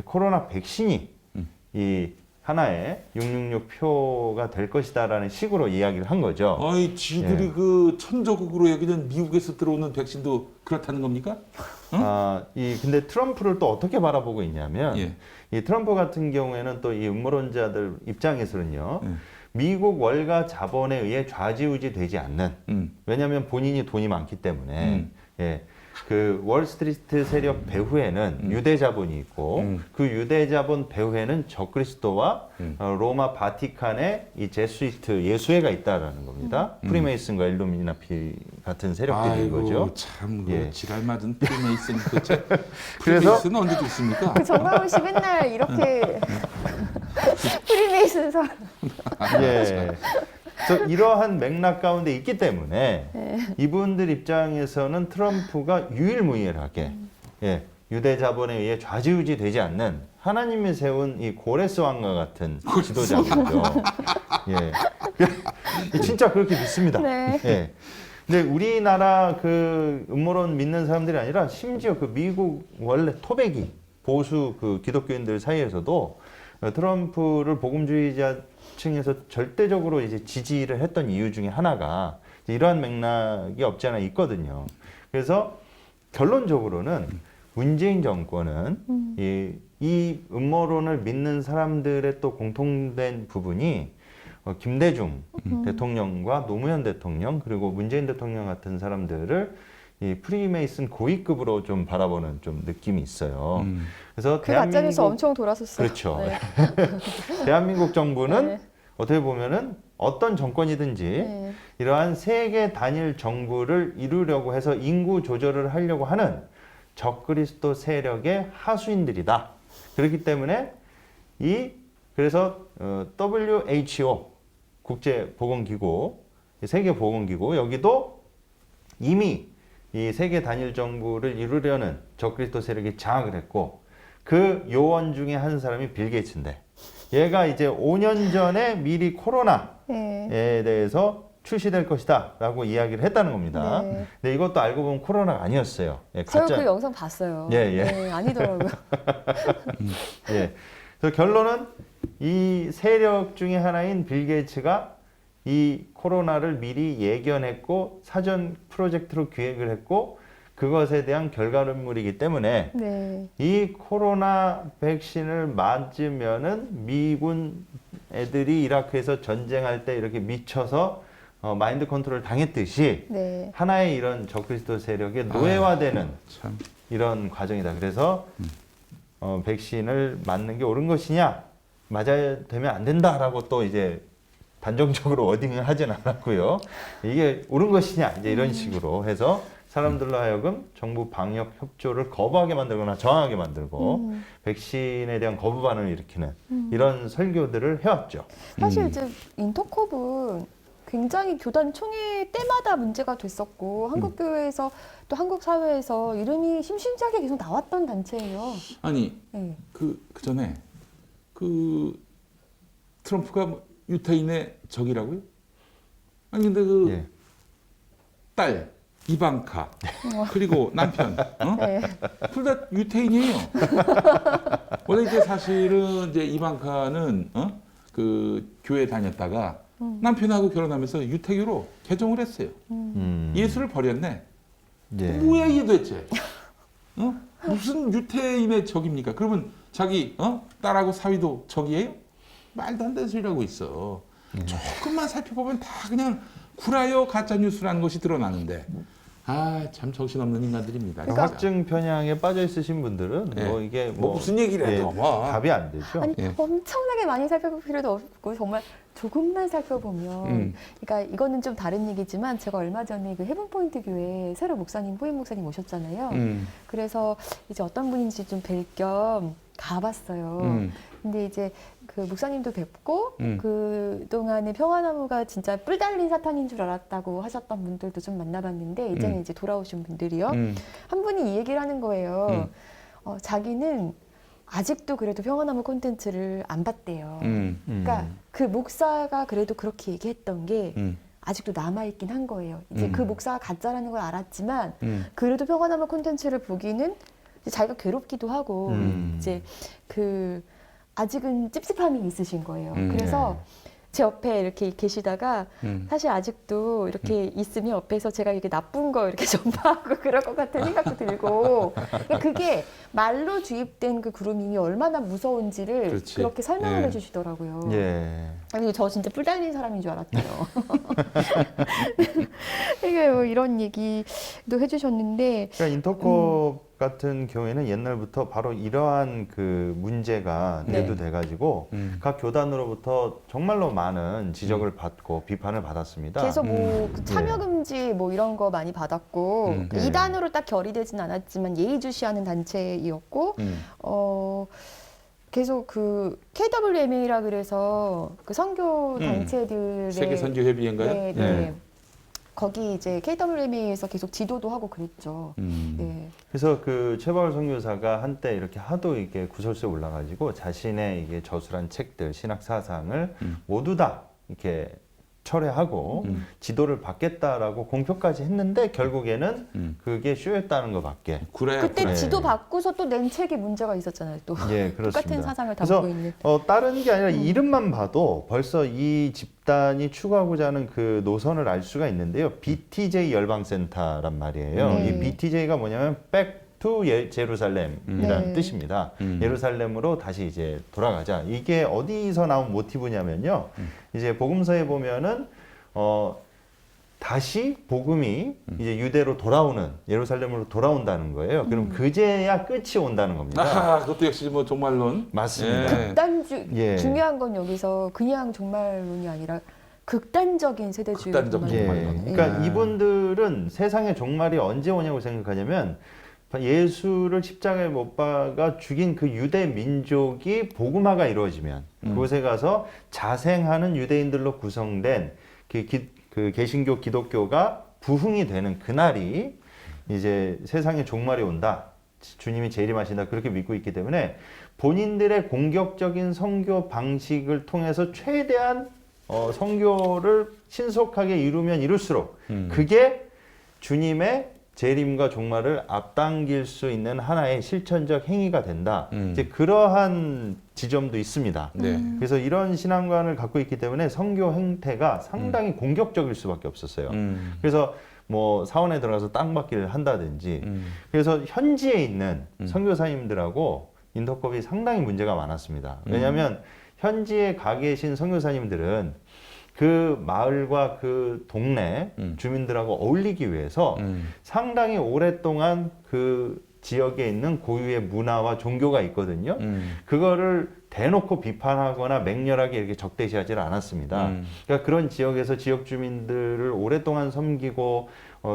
코로나 백신이 이 하나의 666표가 될 것이다라는 식으로 이야기를 한 거죠. 아이, 지들이 예. 그 천조국으로 여기는 미국에서 들어오는 백신도 그렇다는 겁니까? 근데 트럼프를 또 어떻게 바라보고 있냐면, 예. 이 트럼프 같은 경우에는 또 이 음모론자들 입장에서는요, 미국 월가 자본에 의해 좌지우지 되지 않는, 왜냐하면 본인이 돈이 많기 때문에, 예. 그 월스트리트 세력 배후에는 유대 자본이 있고 그 유대 자본 배후에는 적그리스도와 로마 바티칸의 이 제수이트 예수회가 있다라는 겁니다. 프리메이슨과 일루미나티 같은 세력들인 거죠. 참 예. 지랄 맞은 프리메이슨 그래서 그래서- 프리메이슨은 언제 있습니까? 그 정광훈 씨 맨날 이렇게 프리메이슨 설. 예. 그래서 이러한 맥락 가운데 있기 때문에 이분들 입장에서는 트럼프가 유일무이하게 유대 자본에 의해 좌지우지 되지 않는 하나님이 세운 이 고레스 왕과 같은 지도자거든요. 예. 진짜 그렇게 믿습니다. 네. 예. 근데 우리나라 그 음모론 믿는 사람들이 아니라 심지어 그 미국 원래 토백이 보수 그 기독교인들 사이에서도 트럼프를 복음주의자 층에서 절대적으로 이제 지지를 했던 이유 중에 하나가 이러한 맥락이 없지 않아 있거든요. 그래서 결론적으로는 문재인 정권은 이 음모론을 믿는 사람들의 또 공통된 부분이 김대중 대통령과 노무현 대통령 그리고 문재인 대통령 같은 사람들을 이 프리메이슨 고위급으로 좀 바라보는 좀 느낌이 있어요. 그래서 그 가짜뉴스 엄청 돌았었어요. 그렇죠. 네. 대한민국 정부는 네. 어떻게 보면은 어떤 정권이든지 네. 이러한 세계 단일 정부를 이루려고 해서 인구 조절을 하려고 하는 적그리스도 세력의 하수인들이다. 그렇기 때문에 그래서 WHO 국제보건기구, 세계보건기구 여기도 이미 이 세계 단일 정부를 이루려는 적그리스도 세력이 장악을 했고 그 요원 중에 한 사람이 빌 게이츠인데 얘가 이제 5년 전에 미리 코로나에 대해서 출시될 것이다라고 이야기를 했다는 겁니다. 네. 근데 이것도 알고 보면 코로나가 아니었어요. 예, 제가 가짜. 그 영상 봤어요. 예, 예. 네, 아니더라고요. 예. 그래서 결론은 이 세력 중에 하나인 빌 게이츠가 이 코로나를 미리 예견했고 사전 프로젝트로 기획을 했고 그것에 대한 결과물이기 때문에 네. 이 코로나 백신을 맞으면은 미군 애들이 이라크에서 전쟁할 때 이렇게 미쳐서 마인드 컨트롤 당했듯이 네. 하나의 이런 적그리스도 세력의 노예화되는 참. 이런 과정이다. 그래서 백신을 맞는 게 옳은 것이냐, 맞아야 되면 안 된다라고 또 이제 단정적으로 워딩을 하진 않았고요. 이게 옳은 것이냐, 이제 이런 식으로 해서 사람들로 하여금 정부 방역 협조를 거부하게 만들거나 저항하게 만들고 백신에 대한 거부 반응을 일으키는 이런 설교들을 해왔죠. 사실 이제 인터컵은 굉장히 교단 총회 때마다 문제가 됐었고 한국 교회에서 또 한국 사회에서 이름이 심심찮게 계속 나왔던 단체예요. 아니 네. 그 전에 그 트럼프가 유태인의 적이라고요? 아니 근데 그 딸 이방카 그리고 남편 네. 둘 다 유태인이에요. 원래 이제 사실은 이제 이방카는 그 교회 다녔다가 남편하고 결혼하면서 유태교로 개종을 했어요. 예수를 버렸네. 예. 뭐야 이게 도대체? 무슨 유태인의 적입니까? 그러면 자기 딸하고 사위도 적이에요? 말도 안 되는 소리를 하고 있어. 조금만 살펴보면 다 그냥 구라요 가짜 뉴스라는 것이 드러나는데 참 정신없는 인간들입니다. 그러니까 확증 편향에 빠져 있으신 분들은 예. 뭐 이게 뭐 무슨 얘기를 해도 뭐. 답이 안 되죠. 아니 엄청나게 많이 살펴볼 필요도 없고 정말 조금만 살펴보면 그러니까 이거는 좀 다른 얘기지만 제가 얼마 전에 그 헤븐포인트 교회 새로 목사님 후임 목사님 오셨잖아요. 그래서 이제 어떤 분인지 좀 뵐 겸 가봤어요. 근데 이제 그 목사님도 뵙고 그 동안에 평화나무가 진짜 뿔 달린 사탄인 줄 알았다고 하셨던 분들도 좀 만나봤는데 이제는 이제 돌아오신 분들이요. 한 분이 이 얘기를 하는 거예요. 자기는 아직도 그래도 평화나무 콘텐츠를 안 봤대요. 그러니까 그 목사가 그래도 그렇게 얘기했던 게 아직도 남아있긴 한 거예요. 이제 그 목사가 가짜라는 걸 알았지만 그래도 평화나무 콘텐츠를 보기는 이제 자기가 괴롭기도 하고 이제 그 아직은 찝찝함이 있으신 거예요. 그래서 제 옆에 이렇게 계시다가 사실 아직도 이렇게 있으면 옆에서 제가 이렇게 나쁜 거 이렇게 전파하고 그럴 것 같은 생각도 들고 그러니까 그게 말로 주입된 그 그루밍이 얼마나 무서운지를 그렇지. 그렇게 설명을 해주시더라고요. 아니 저 진짜 뿔 달린 사람인 줄 알았대요. 이게 뭐 이런 얘기도 해주셨는데 그러니까 인터컵 같은 경우에는 옛날부터 바로 이러한 그 문제가 대두돼가지고 각 교단으로부터 정말로 많은 지적을 받고 비판을 받았습니다. 계속 뭐 참여 금지 뭐 이런 거 많이 받았고 이단으로 딱 결의되진 않았지만 예의주시하는 단체이었고 계속 그 KWMA라 그래서 그 선교 단체들의 세계 선교 협의회인가요? 네. 거기 이제 KWMA에서 계속 지도도 하고 그랬죠. 네. 그래서 그 최바울 선교사가 한때 이렇게 하도 이게 구설수에 올라가지고 자신의 이게 저술한 책들, 신학 사상을 모두 다 이렇게 철회하고 지도를 받겠다라고 공표까지 했는데 결국에는 그게 쇼였다는 것밖에. 그때 지도 받고서 또 낸 책에 문제가 있었잖아요. 또 똑같은 사상을 담고 있는. 다른 게 아니라 이름만 봐도 벌써 이 집단이 추구하고자 하는 그 노선을 알 수가 있는데요. BTJ 열방센터란 말이에요. 이 BTJ가 뭐냐면 Back to 제루살렘이라는 뜻입니다. 예루살렘으로 다시 이제 돌아가자. 이게 어디서 나온 모티브냐면요. 이제 복음서에 보면은 다시 복음이 이제 유대로 돌아오는 예루살렘으로 돌아온다는 거예요. 그럼 그제야 끝이 온다는 겁니다. 그것도 역시 뭐 종말론. 맞습니다. 중요한 건 여기서 그냥 종말론이 아니라 극단적인 세대주의. 종말론. 그러니까 이분들은 세상의 종말이 언제 오냐고 생각하냐면 예수를 십자가에 못 박아 죽인 그 유대 민족이 복음화가 이루어지면 그곳에 가서 자생하는 유대인들로 구성된 그 개신교 기독교가 부흥이 되는 그날이 이제 세상의 종말이 온다. 주님이 재림하신다. 그렇게 믿고 있기 때문에 본인들의 공격적인 선교 방식을 통해서 최대한 선교를 신속하게 이루면 이룰수록 그게 주님의 재림과 종말을 앞당길 수 있는 하나의 실천적 행위가 된다. 이제 그러한 지점도 있습니다. 네. 그래서 이런 신앙관을 갖고 있기 때문에 선교 행태가 상당히 공격적일 수밖에 없었어요. 그래서 뭐 사원에 들어가서 땅 받기를 한다든지 그래서 현지에 있는 선교사님들하고 인터컵이 상당히 문제가 많았습니다. 왜냐하면 현지에 가 계신 선교사님들은 그 마을과 그 동네 주민들하고 어울리기 위해서 상당히 오랫동안 그 지역에 있는 고유의 문화와 종교가 있거든요. 그거를 대놓고 비판하거나 맹렬하게 이렇게 적대시하지 않았습니다. 그러니까 그런 지역에서 지역 주민들을 오랫동안 섬기고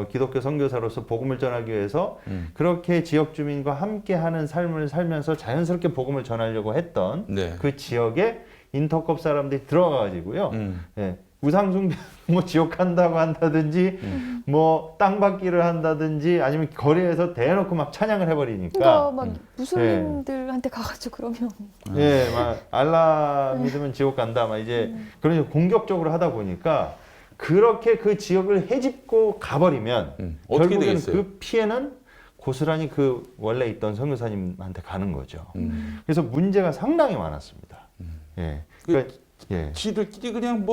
기독교 선교사로서 복음을 전하기 위해서 그렇게 지역 주민과 함께하는 삶을 살면서 자연스럽게 복음을 전하려고 했던 네. 그 지역에 인터컵 사람들이 들어가가지고요. 예, 우상숭배, 뭐 지옥 간다고 한다든지, 뭐 땅 받기를 한다든지, 아니면 거리에서 대놓고 막 찬양을 해버리니까. 그러니까 막 무슬림들한테 가가지고 그러면. 예, 막 알라 믿으면 지옥 간다, 막 이제 그런 식으로 공격적으로 하다 보니까 그렇게 그 지역을 헤집고 가버리면 어떻게 결국에는 되겠어요? 그 피해는 고스란히 그 원래 있던 선교사님한테 가는 거죠. 그래서 문제가 상당히 많았습니다. 예. 그러니까, 예. 지들끼리 그냥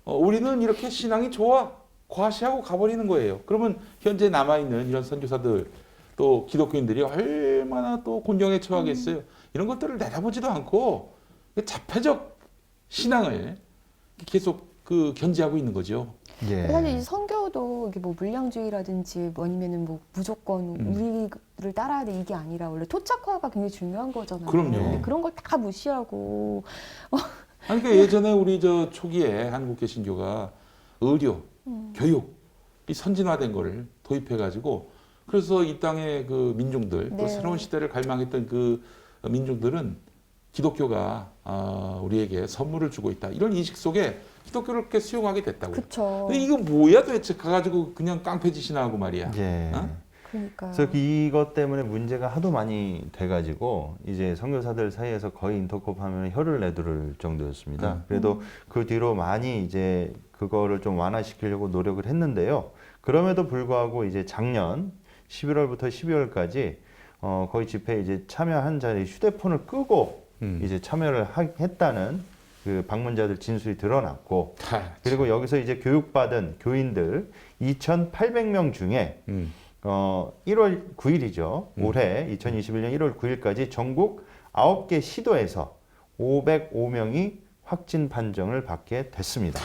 우리는 이렇게 신앙이 좋아 과시하고 가버리는 거예요. 그러면 현재 남아있는 이런 선교사들 또 기독교인들이 얼마나 또 곤경에 처하겠어요. 이런 것들을 내다보지도 않고 자폐적 신앙을 계속 견지하고 있는 거죠. 예. 사실 이 선교도 이게 뭐 물량주의라든지 뭐 아니면은 뭐 무조건 우리를 따라야 돼 이게 아니라 원래 토착화가 굉장히 중요한 거잖아요. 그럼요. 근데 그런 걸 다 무시하고. 아니, 그러니까 예전에 우리 초기에 한국 개신교가 의료, 교육 이 선진화된 거를 도입해가지고 그래서 이 땅의 그 민중들 또 네. 새로운 시대를 갈망했던 그 민중들은 기독교가 우리에게 선물을 주고 있다 이런 인식 속에 기독교를 이렇게 수용하게 됐다고. 그쵸. 근데 이거 뭐야 도대체 가가지고 그냥 깡패짓이나 하고 말이야. 예. 그러니까. 그래서 이것 때문에 문제가 하도 많이 돼가지고 이제 선교사들 사이에서 거의 인터컵 하면 혀를 내두를 정도였습니다. 그래도 그 뒤로 많이 이제 그거를 좀 완화시키려고 노력을 했는데요. 그럼에도 불구하고 이제 작년 11월부터 12월까지 거의 집회에 이제 참여한 자리 휴대폰을 끄고 이제 참여를 했다는 그 방문자들 진술이 드러났고 그리고 여기서 이제 교육받은 교인들 2,800명 중에 1월 9일이죠. 올해 2021년 1월 9일까지 전국 9개 시도에서 505명이 확진 판정을 받게 됐습니다.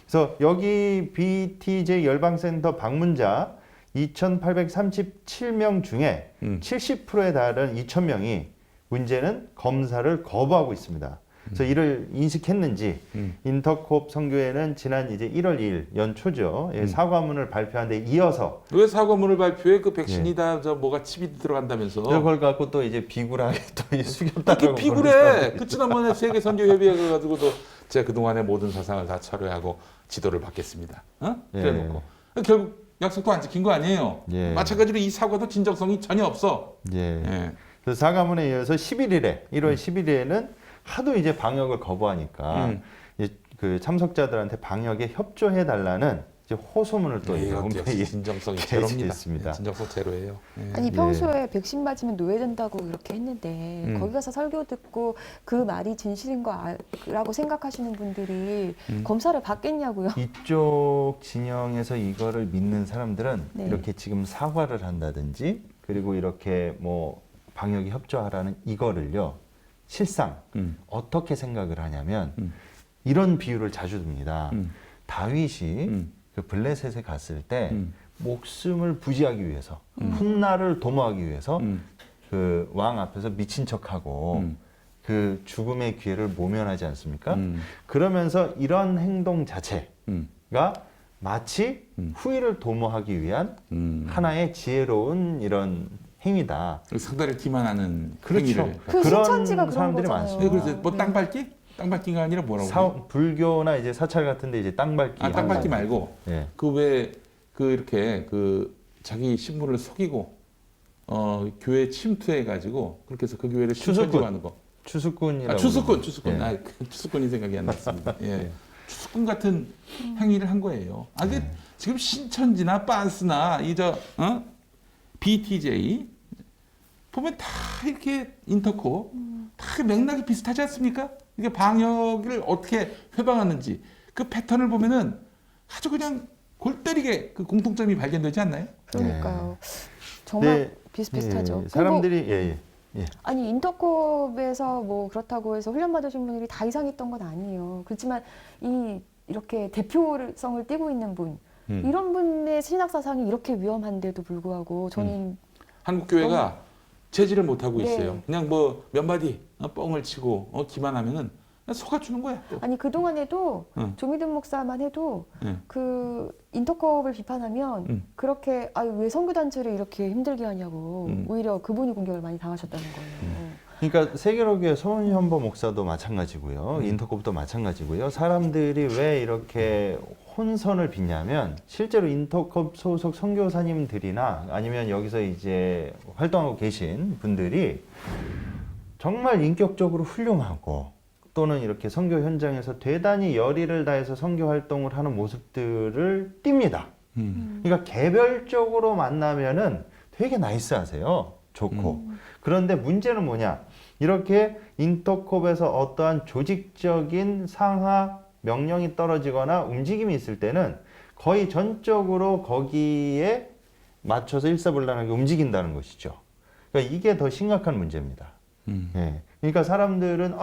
그래서 여기 BTJ 열방센터 방문자 2,837명 중에 70%에 달하는 2,000명이 문제는 검사를 거부하고 있습니다. 그래서 이를 인식했는지 인터콥 선교회는 지난 이제 1월 2일 연초죠. 사과문을 발표한 데 이어서 왜 사과문을 발표해? 그 백신이 다 뭐가 칩이 들어간다면서. 그걸 갖고 또 이제 비굴하게 또 수겼다고. 이렇게 비굴해. 그 지난번에 세계 선교협의회 가지고도 제가 그동안의 모든 사상을 다 철회하고 지도를 받겠습니다. 그래놓고 결국 약속도 안 지킨 거 아니에요. 마찬가지로 이 사과도 진정성이 전혀 없어. 그래서 사과문에 이어서 11일에 1월 11일에는 하도 이제 방역을 거부하니까 이제 그 참석자들한테 방역에 협조해 달라는 이제 호소문을 또 진정성이 제로입니다. 있습니다. 진정성 제로예요. 아니 평소에 백신 맞으면 노예된다고 이렇게 했는데 거기 가서 설교 듣고 그 말이 진실인 거라고 생각하시는 분들이 검사를 받겠냐고요. 이쪽 진영에서 이거를 믿는 사람들은 네. 이렇게 지금 사과를 한다든지 그리고 이렇게 뭐 방역에 협조하라는 이거를요. 실상 어떻게 생각을 하냐면 이런 비유를 자주 듭니다. 다윗이 그 블레셋에 갔을 때 목숨을 부지하기 위해서 훗날을 도모하기 위해서 그 왕 앞에서 미친 척하고 그 죽음의 기회를 모면하지 않습니까? 그러면서 이런 행동 자체가 마치 후일을 도모하기 위한 하나의 지혜로운 이런 행위다. 상대를 기만하는 그렇죠. 행위를. 그 신천지가 그런 사람들이 거잖아요. 많습니다. 그래서 뭐 땅 밟기? 땅 밟기가 아니라 뭐라고? 불교나 이제 사찰 같은데 이제 땅 밟기. 땅 밟기 말고 그 왜 이렇게 자기 신분을 속이고 교회 침투해 가지고 그렇게 해서 그 교회를 신천지로 하는 거. 추수꾼이라고. 추수꾼. 예. 추수꾼이 생각이 안 났습니다. 예. 추수꾼 같은 행위를 한 거예요. 지금 신천지나 빤스나 BTJ 보면 다 이렇게 인터코 다 맥락이 비슷하지 않습니까? 이게 방역을 어떻게 회방하는지 그 패턴을 보면은 아주 그냥 골 때리게 그 공통점이 발견되지 않나요? 그러니까요. 정말 비슷비슷하죠. 사람들이 아니 인터컵에서 뭐 그렇다고 해서 훈련 받으신 분들이 다 이상했던 건 아니에요. 그렇지만 이렇게 대표성을 띠고 있는 분 이런 분의 신학 사상이 이렇게 위험한데도 불구하고 저는 한국 교회가 제지를 못 하고 네. 있어요. 그냥 뭐 몇 마디 뻥을 치고 기만하면은 속아주는 거야. 또. 아니 그동안에도 조미든 목사만 해도 그 인터컵을 비판하면 그렇게 왜 선교단체를 이렇게 힘들게 하냐고 오히려 그분이 공격을 많이 당하셨다는 거예요. 그러니까 세계로교회 손현보 목사도 마찬가지고요. 인터컵도 마찬가지고요. 사람들이 왜 이렇게 혼선을 빚냐면 실제로 인터컵 소속 선교사님들이나 아니면 여기서 이제 활동하고 계신 분들이 정말 인격적으로 훌륭하고 또는 이렇게 선교 현장에서 대단히 열의를 다해서 선교 활동을 하는 모습들을 띱니다. 그러니까 개별적으로 만나면은 되게 나이스하세요. 좋고. 그런데 문제는 뭐냐? 이렇게 인터컵에서 어떠한 조직적인 상하 명령이 떨어지거나 움직임이 있을 때는 거의 전적으로 거기에 맞춰서 일사불란하게 움직인다는 것이죠. 그러니까 이게 더 심각한 문제입니다. 예. 그러니까 사람들은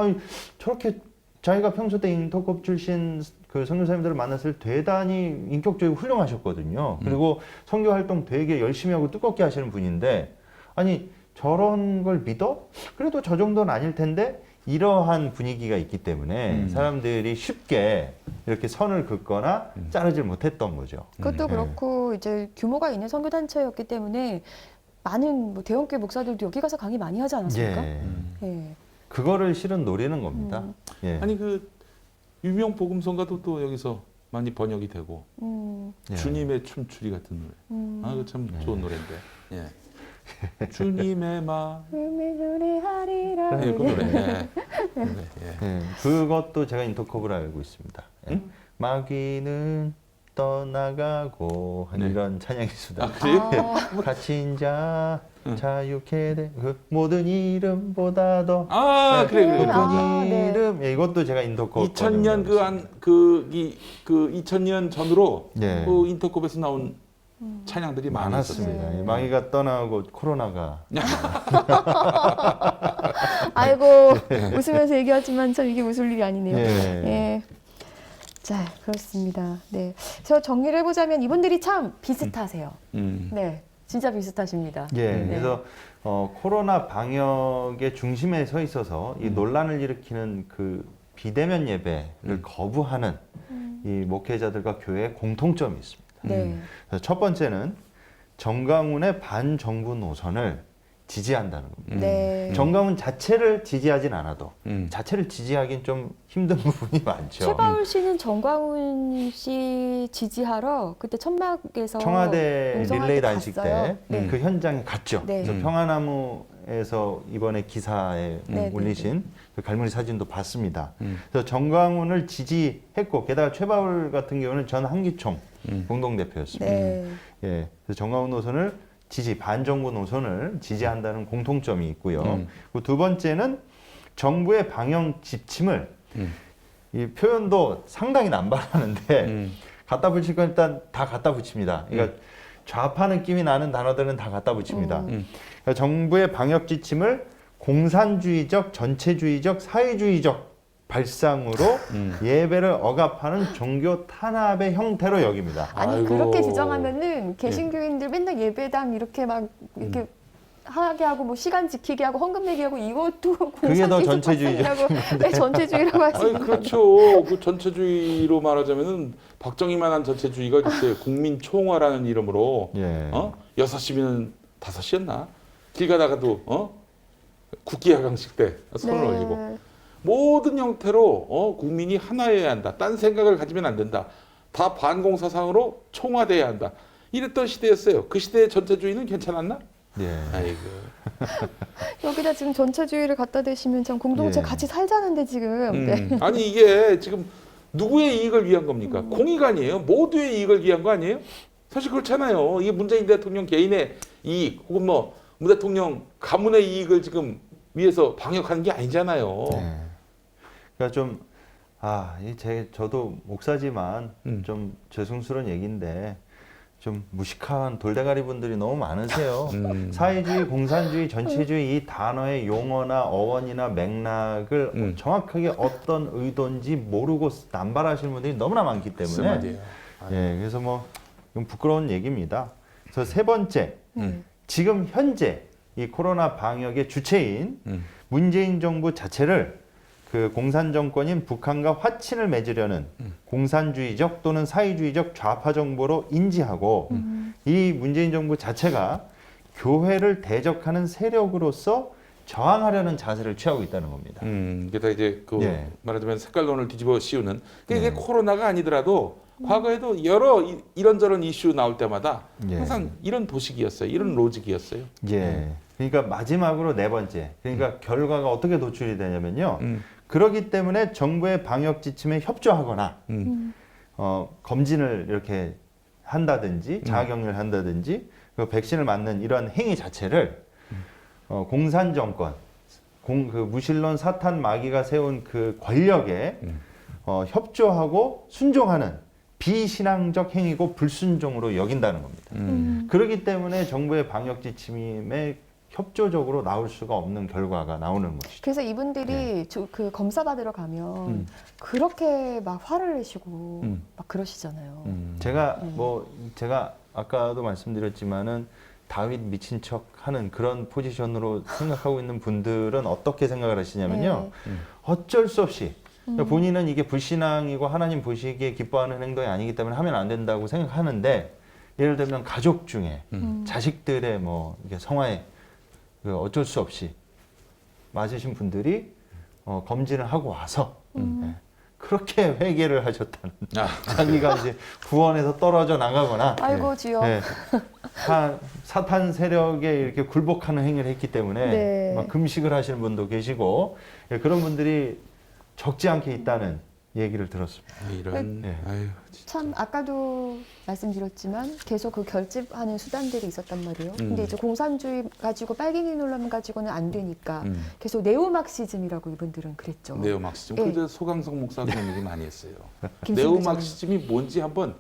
저렇게 자기가 평소 때 인터컵 출신 그 선교사님들을 만났을 때 대단히 인격적이고 훌륭하셨거든요. 그리고 선교 활동 되게 열심히 하고 뜨겁게 하시는 분인데 아니 저런 걸 믿어? 그래도 저 정도는 아닐 텐데 이러한 분위기가 있기 때문에 사람들이 쉽게 이렇게 선을 긋거나 자르질 못했던 거죠. 그것도 그렇고 이제 규모가 있는 선교단체였기 때문에 많은 뭐 대형교회 목사들도 여기 가서 강의 많이 하지 않았습니까? 예. 그거를 실은 노리는 겁니다. 예. 아니 그 유명 복음성가도 또 여기서 많이 번역이 되고 주님의 춤추리 같은 노래. 그 참 좋은 노래인데. 예. 주님의 마음에 노래하리라. 네, 그 노래. 그것도 제가 인터컵으로 알고 있습니다. 마귀는 떠나가고 이런 찬양이 있습니다. 그래요? 갇힌 자 자유케 되 그 모든 이름보다도 그래. 모든 이름 이것도 제가 인터컵 2000년 그 2000년 전으로 그 인터컵에서 나온 찬양들이 많았습니다. 마귀가 떠나고 코로나가 아이고 웃으면서 얘기하지만 참 이게 웃을 일이 아니네요. 예. 자, 그렇습니다. 네. 그래서 정리를 해보자면 이분들이 참 비슷하세요. 네. 진짜 비슷하십니다. 그래서 코로나 방역의 중심에 서 있어서 이 논란을 일으키는 그 비대면 예배를 거부하는 이 목회자들과 교회의 공통점이 있습니다. 그래서 첫 번째는 정강훈의 반정부 노선을 지지한다는 겁니다. 정강훈 자체를 지지하진 않아도 자체를 지지하기는 좀 힘든 부분이 많죠. 최바울 씨는 정광훈 씨 지지하러 그때 천막에서 청와대 릴레이 단식 때 그 현장에 갔죠. 네. 그래서 평화나무에서 이번에 기사에 올리신 그 갈무리 사진도 봤습니다. 그래서 정광훈을 지지했고 게다가 최바울 같은 경우는 전 한기총 공동대표였습니다. 그래서 정광훈 노선을 반정부 노선을 지지한다는 공통점이 있고요. 그리고 두 번째는 정부의 방역 지침을 이 표현도 상당히 남발하는데 갖다 붙일 건 일단 다 갖다 붙입니다. 그러니까 좌파 느낌이 나는 단어들은 다 갖다 붙입니다. 그러니까 정부의 방역 지침을 공산주의적, 전체주의적, 사회주의적 발상으로 예배를 억압하는 종교 탄압의 형태로 여깁니다. 아니 그렇게 지정하면은 개신교인들 맨날 예배당 이렇게 막 이렇게 하게 하고 뭐 시간 지키게 하고 헌금 내게 하고 이것도 그게 더 전체주의라고 전체주의라고 하시는 그렇죠. 그 전체주의로 말하자면은 박정희만한 전체주의가 있어요. 국민총화라는 이름으로 6시면 5시였나? 길 가다가도 국기 하강식 때 손을 올리고 모든 형태로 국민이 하나여야 한다. 딴 생각을 가지면 안 된다. 다 반공사상으로 총화돼야 한다. 이랬던 시대였어요. 그 시대의 전체주의는 괜찮았나? 예. 아이고. 여기다 지금 전체주의를 갖다 대시면 참 공동체 예. 같이 살자는데 지금. 네. 아니 이게 지금 누구의 이익을 위한 겁니까? 공익 아니에요? 모두의 이익을 위한 거 아니에요? 사실 그렇잖아요. 이게 문재인 대통령 개인의 이익 혹은 뭐 문 대통령 가문의 이익을 지금 위해서 방역하는 게 아니잖아요. 네. 그러니까 좀 저도 목사지만 좀 죄송스러운 얘기인데 좀 무식한 돌대가리 분들이 너무 많으세요. 사회주의, 공산주의, 전체주의 이 단어의 용어나 어원이나 맥락을 정확하게 어떤 의도인지 모르고 남발하시는 분들이 너무나 많기 때문에 예, 그래서 뭐 이건 부끄러운 얘기입니다. 그래서 세 번째, 지금 현재 이 코로나 방역의 주체인 문재인 정부 자체를 그 공산 정권인 북한과 화친을 맺으려는 공산주의적 또는 사회주의적 좌파 정보로 인지하고 이 문재인 정부 자체가 교회를 대적하는 세력으로서 저항하려는 자세를 취하고 있다는 겁니다. 게다가 이제 그 예. 말하자면 색깔론을 뒤집어 씌우는 이게 코로나가 아니더라도 과거에도 여러 이런저런 이슈 나올 때마다 항상 이런 도식이었어요. 이런 로직이었어요. 예. 그러니까 마지막으로 네 번째. 그러니까 결과가 어떻게 도출이 되냐면요. 그렇기 때문에 정부의 방역 지침에 협조하거나 검진을 이렇게 한다든지 자가격리를 한다든지 그 백신을 맞는 이런 행위 자체를 공산 정권, 그 무신론 사탄 마귀가 세운 그 권력에 협조하고 순종하는 비신앙적 행위고 불순종으로 여긴다는 겁니다. 그렇기 때문에 정부의 방역 지침에 협조적으로 나올 수가 없는 결과가 나오는 것이죠. 그래서 이분들이 그 검사 받으러 가면 그렇게 막 화를 내시고 막 그러시잖아요. 제가 아까도 말씀드렸지만은 다윗 미친 척 하는 그런 포지션으로 생각하고 있는 분들은 어떻게 생각을 하시냐면요. 어쩔 수 없이 본인은 이게 불신앙이고 하나님 보시기에 기뻐하는 행동이 아니기 때문에 하면 안 된다고 생각하는데 예를 들면 가족 중에 자식들의 뭐 이게 성화에 어쩔 수 없이 맞으신 분들이 검진을 하고 와서 그렇게 회개를 하셨다는 자기가 이제 구원에서 떨어져 나가거나 아이고 주여 사탄 세력에 이렇게 굴복하는 행위를 했기 때문에 막 금식을 하시는 분도 계시고 그런 분들이 적지 않게 있다는 얘기를 들었습니다. 이런 아유, 참 아까도 말씀드렸지만 계속 그 결집하는 수단들이 있었단 말이에요. 근데 이제 공산주의 가지고 빨갱이 논란 가지고는 안 되니까 계속 네오막시즘이라고 이분들은 그랬죠. 네오막시즘. 그래서 소강성 목사가 그런 얘기 많이 했어요. 네오막시즘이 뭔지 한번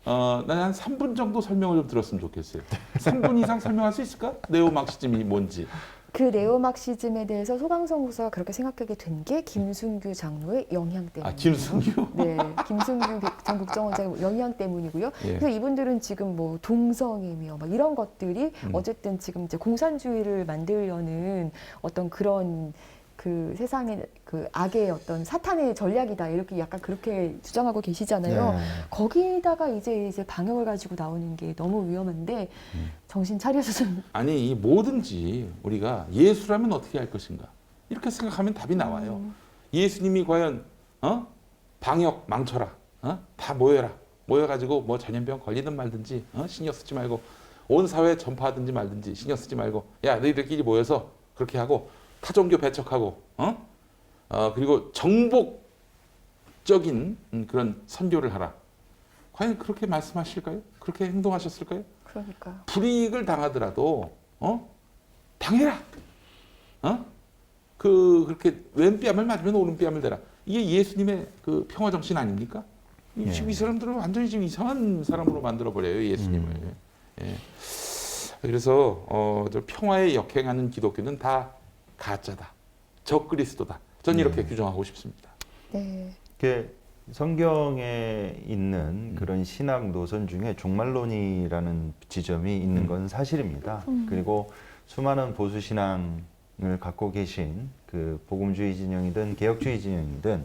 난 한 3분 정도 설명을 좀 들었으면 좋겠어요. 3분 이상 설명할 수 있을까? 네오막시즘이 뭔지. 그 네오막시즘에 대해서 소강성 목사가 그렇게 생각하게 된 게 김순규 장로의 영향 때문이에요. 김순규? 네, 김순규 전 국정원장의 영향 때문이고요. 그래서 이분들은 지금 뭐 동성애며 막 이런 것들이 어쨌든 지금 이제 공산주의를 만들려는 어떤 그런 그 세상의 그 악의 어떤 사탄의 전략이다 이렇게 약간 그렇게 주장하고 계시잖아요. 거기다가 이제 방역을 가지고 나오는 게 너무 위험한데 정신 차려서 좀 아니 뭐든지 우리가 예수라면 어떻게 할 것인가 이렇게 생각하면 답이 나와요. 예수님이 과연 방역 망쳐라, 다 모여가지고 뭐 전염병 걸리든 말든지 신경 쓰지 말고 온 사회에 전파하든지 말든지 신경 쓰지 말고 야 너희들끼리 모여서 그렇게 하고 타종교 배척하고 그리고 정복적인 그런 선교를 하라. 과연 그렇게 말씀하실까요? 그렇게 행동하셨을까요? 그러니까 불이익을 당하더라도 당해라. 그렇게 왼뺨을 맞으면 오른뺨을 대라. 이게 예수님의 그 평화 정신 아닙니까? 지금 이 사람들은 완전히 지금 이상한 사람으로 만들어 버려요 예수님을. 예. 그래서 저 평화에 역행하는 기독교는 다 가짜다. 적그리스도다. 전 이렇게 규정하고 싶습니다. 네. 성경에 있는 그런 신학 노선 중에 종말론이라는 지점이 있는 건 사실입니다. 그리고 수많은 보수 신앙을 갖고 계신 그 복음주의 진영이든 개혁주의 진영이든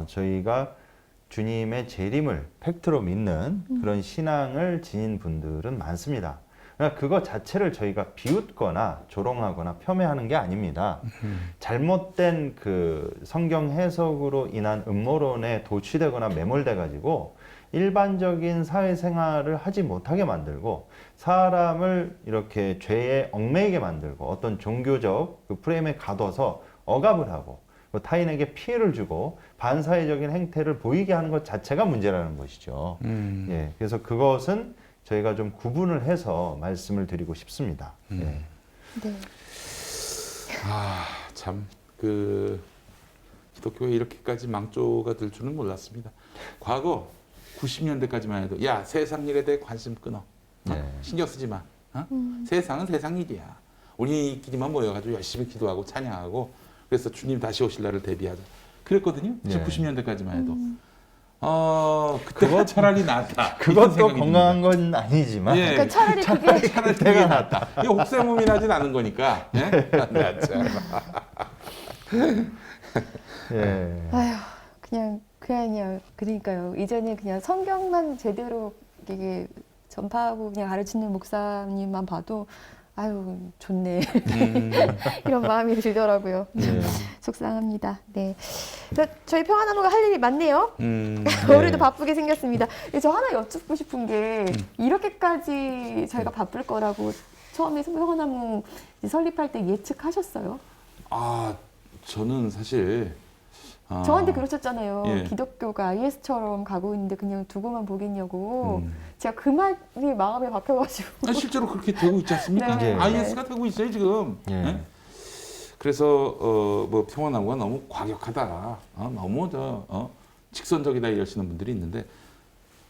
저희가 주님의 재림을 팩트로 믿는 그런 신앙을 지닌 분들은 많습니다. 그러니까 그것 자체를 저희가 비웃거나 조롱하거나 폄훼하는 게 아닙니다. 잘못된 그 성경 해석으로 인한 음모론에 도취되거나 매몰돼 가지고 일반적인 사회생활을 하지 못하게 만들고 사람을 이렇게 죄에 얽매이게 만들고 어떤 종교적 그 프레임에 가둬서 억압을 하고 타인에게 피해를 주고 반사회적인 행태를 보이게 하는 것 자체가 문제라는 것이죠. 예, 그래서 그것은 저희가 좀 구분을 해서 말씀을 드리고 싶습니다. 예. 네. 참 기독교가 이렇게까지 망조가 될 줄은 몰랐습니다. 과거 90년대까지만 해도 야 세상 일에 대해 관심 끊어. 신경 쓰지 마. 세상은 세상 일이야. 우리끼리만 모여가지고 열심히 기도하고 찬양하고 그래서 주님 다시 오실 날을 대비하자. 그랬거든요. 90년대까지만 해도. 그때가 차라리 낫다. 그것도 건강한 건 아니지만. 예. 그러니까 차라리 그게 낫다. 이게 혹세무민 하진 않은 거니까. 예? 예. 아휴, 그냥요. 그러니까요. 이제는 그냥 성경만 제대로 이게 전파하고 그냥 가르치는 목사님만 봐도 아유 좋네 이런 마음이 들더라고요. 속상합니다. 네, 저희 평화나무가 할 일이 많네요. 오늘도 바쁘게 생겼습니다. 저 하나 여쭙고 싶은 게 이렇게까지 저희가 바쁠 거라고 처음에 평화나무 설립할 때 예측하셨어요? 저는 사실 저한테 그러셨잖아요. 예. 기독교가 IS처럼 가고 있는데 그냥 두고만 보겠냐고. 제가 그 말이 마음에 박혀가지고. 실제로 그렇게 되고 있지 않습니까? 네. IS가 되고 있어요 지금. 예? 그래서 평화나무가 너무 과격하다, 너무 직선적이다 이러시는 분들이 있는데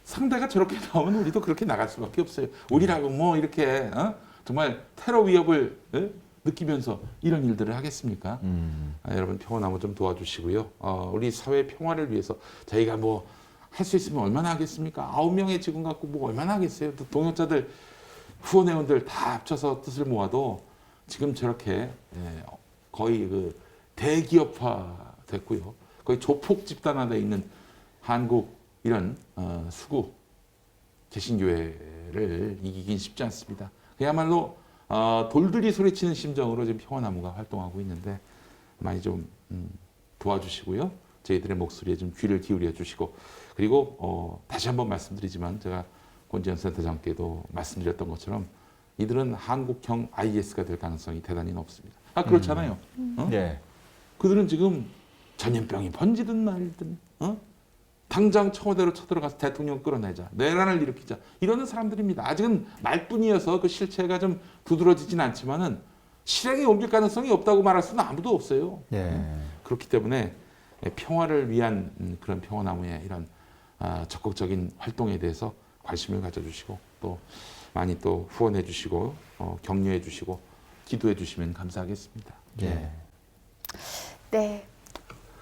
상대가 저렇게 나오면 우리도 그렇게 나갈 수밖에 없어요. 우리라고 이렇게 정말 테러 위협을 느끼면서 이런 일들을 하겠습니까? 여러분 평화나무 좀 도와주시고요. 우리 사회 평화를 위해서 저희가 할 수 있으면 얼마나 하겠습니까? 9명의 직원 갖고 얼마나 하겠어요? 또 동역자들, 후원회원들 다 합쳐서 뜻을 모아도 지금 저렇게 거의 대기업화 됐고요. 거의 조폭 집단화되어 있는 한국 이런 수구 개신교회를 이기긴 쉽지 않습니다. 그야말로 돌들이 소리치는 심정으로 지금 평화나무가 활동하고 있는데 많이 좀 도와주시고요. 저희들의 목소리에 좀 귀를 기울여 주시고 그리고 다시 한번 말씀드리지만 제가 권지현 센터장께도 말씀드렸던 것처럼 이들은 한국형 IS가 될 가능성이 대단히 높습니다. 그렇잖아요. 네. 그들은 지금 전염병이 번지든 말든 당장 청와대로 쳐들어가서 대통령 끌어내자, 내란을 일으키자 이러는 사람들입니다. 아직은 말뿐이어서 그 실체가 좀 두드러지진 않지만은 실행에 옮길 가능성이 없다고 말할 수는 아무도 없어요. 그렇기 때문에 평화를 위한 그런 평화나무의 이런 적극적인 활동에 대해서 관심을 가져주시고 또 많이 또 후원해 주시고 격려해 주시고 기도해 주시면 감사하겠습니다. 네.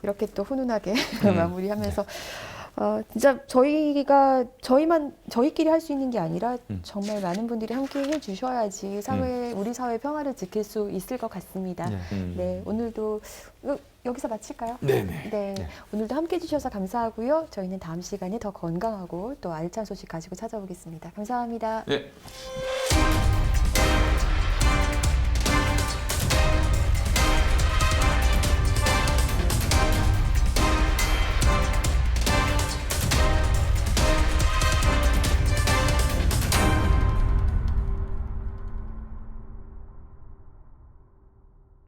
이렇게 또 훈훈하게 마무리하면서 진짜 저희끼리 할 수 있는 게 아니라 정말 많은 분들이 함께 해주셔야지 우리 사회 평화를 지킬 수 있을 것 같습니다. 네, 오늘도 여기서 마칠까요? 네, 오늘도 함께 해주셔서 감사하고요. 저희는 다음 시간에 더 건강하고 또 알찬 소식 가지고 찾아오겠습니다. 감사합니다. 네.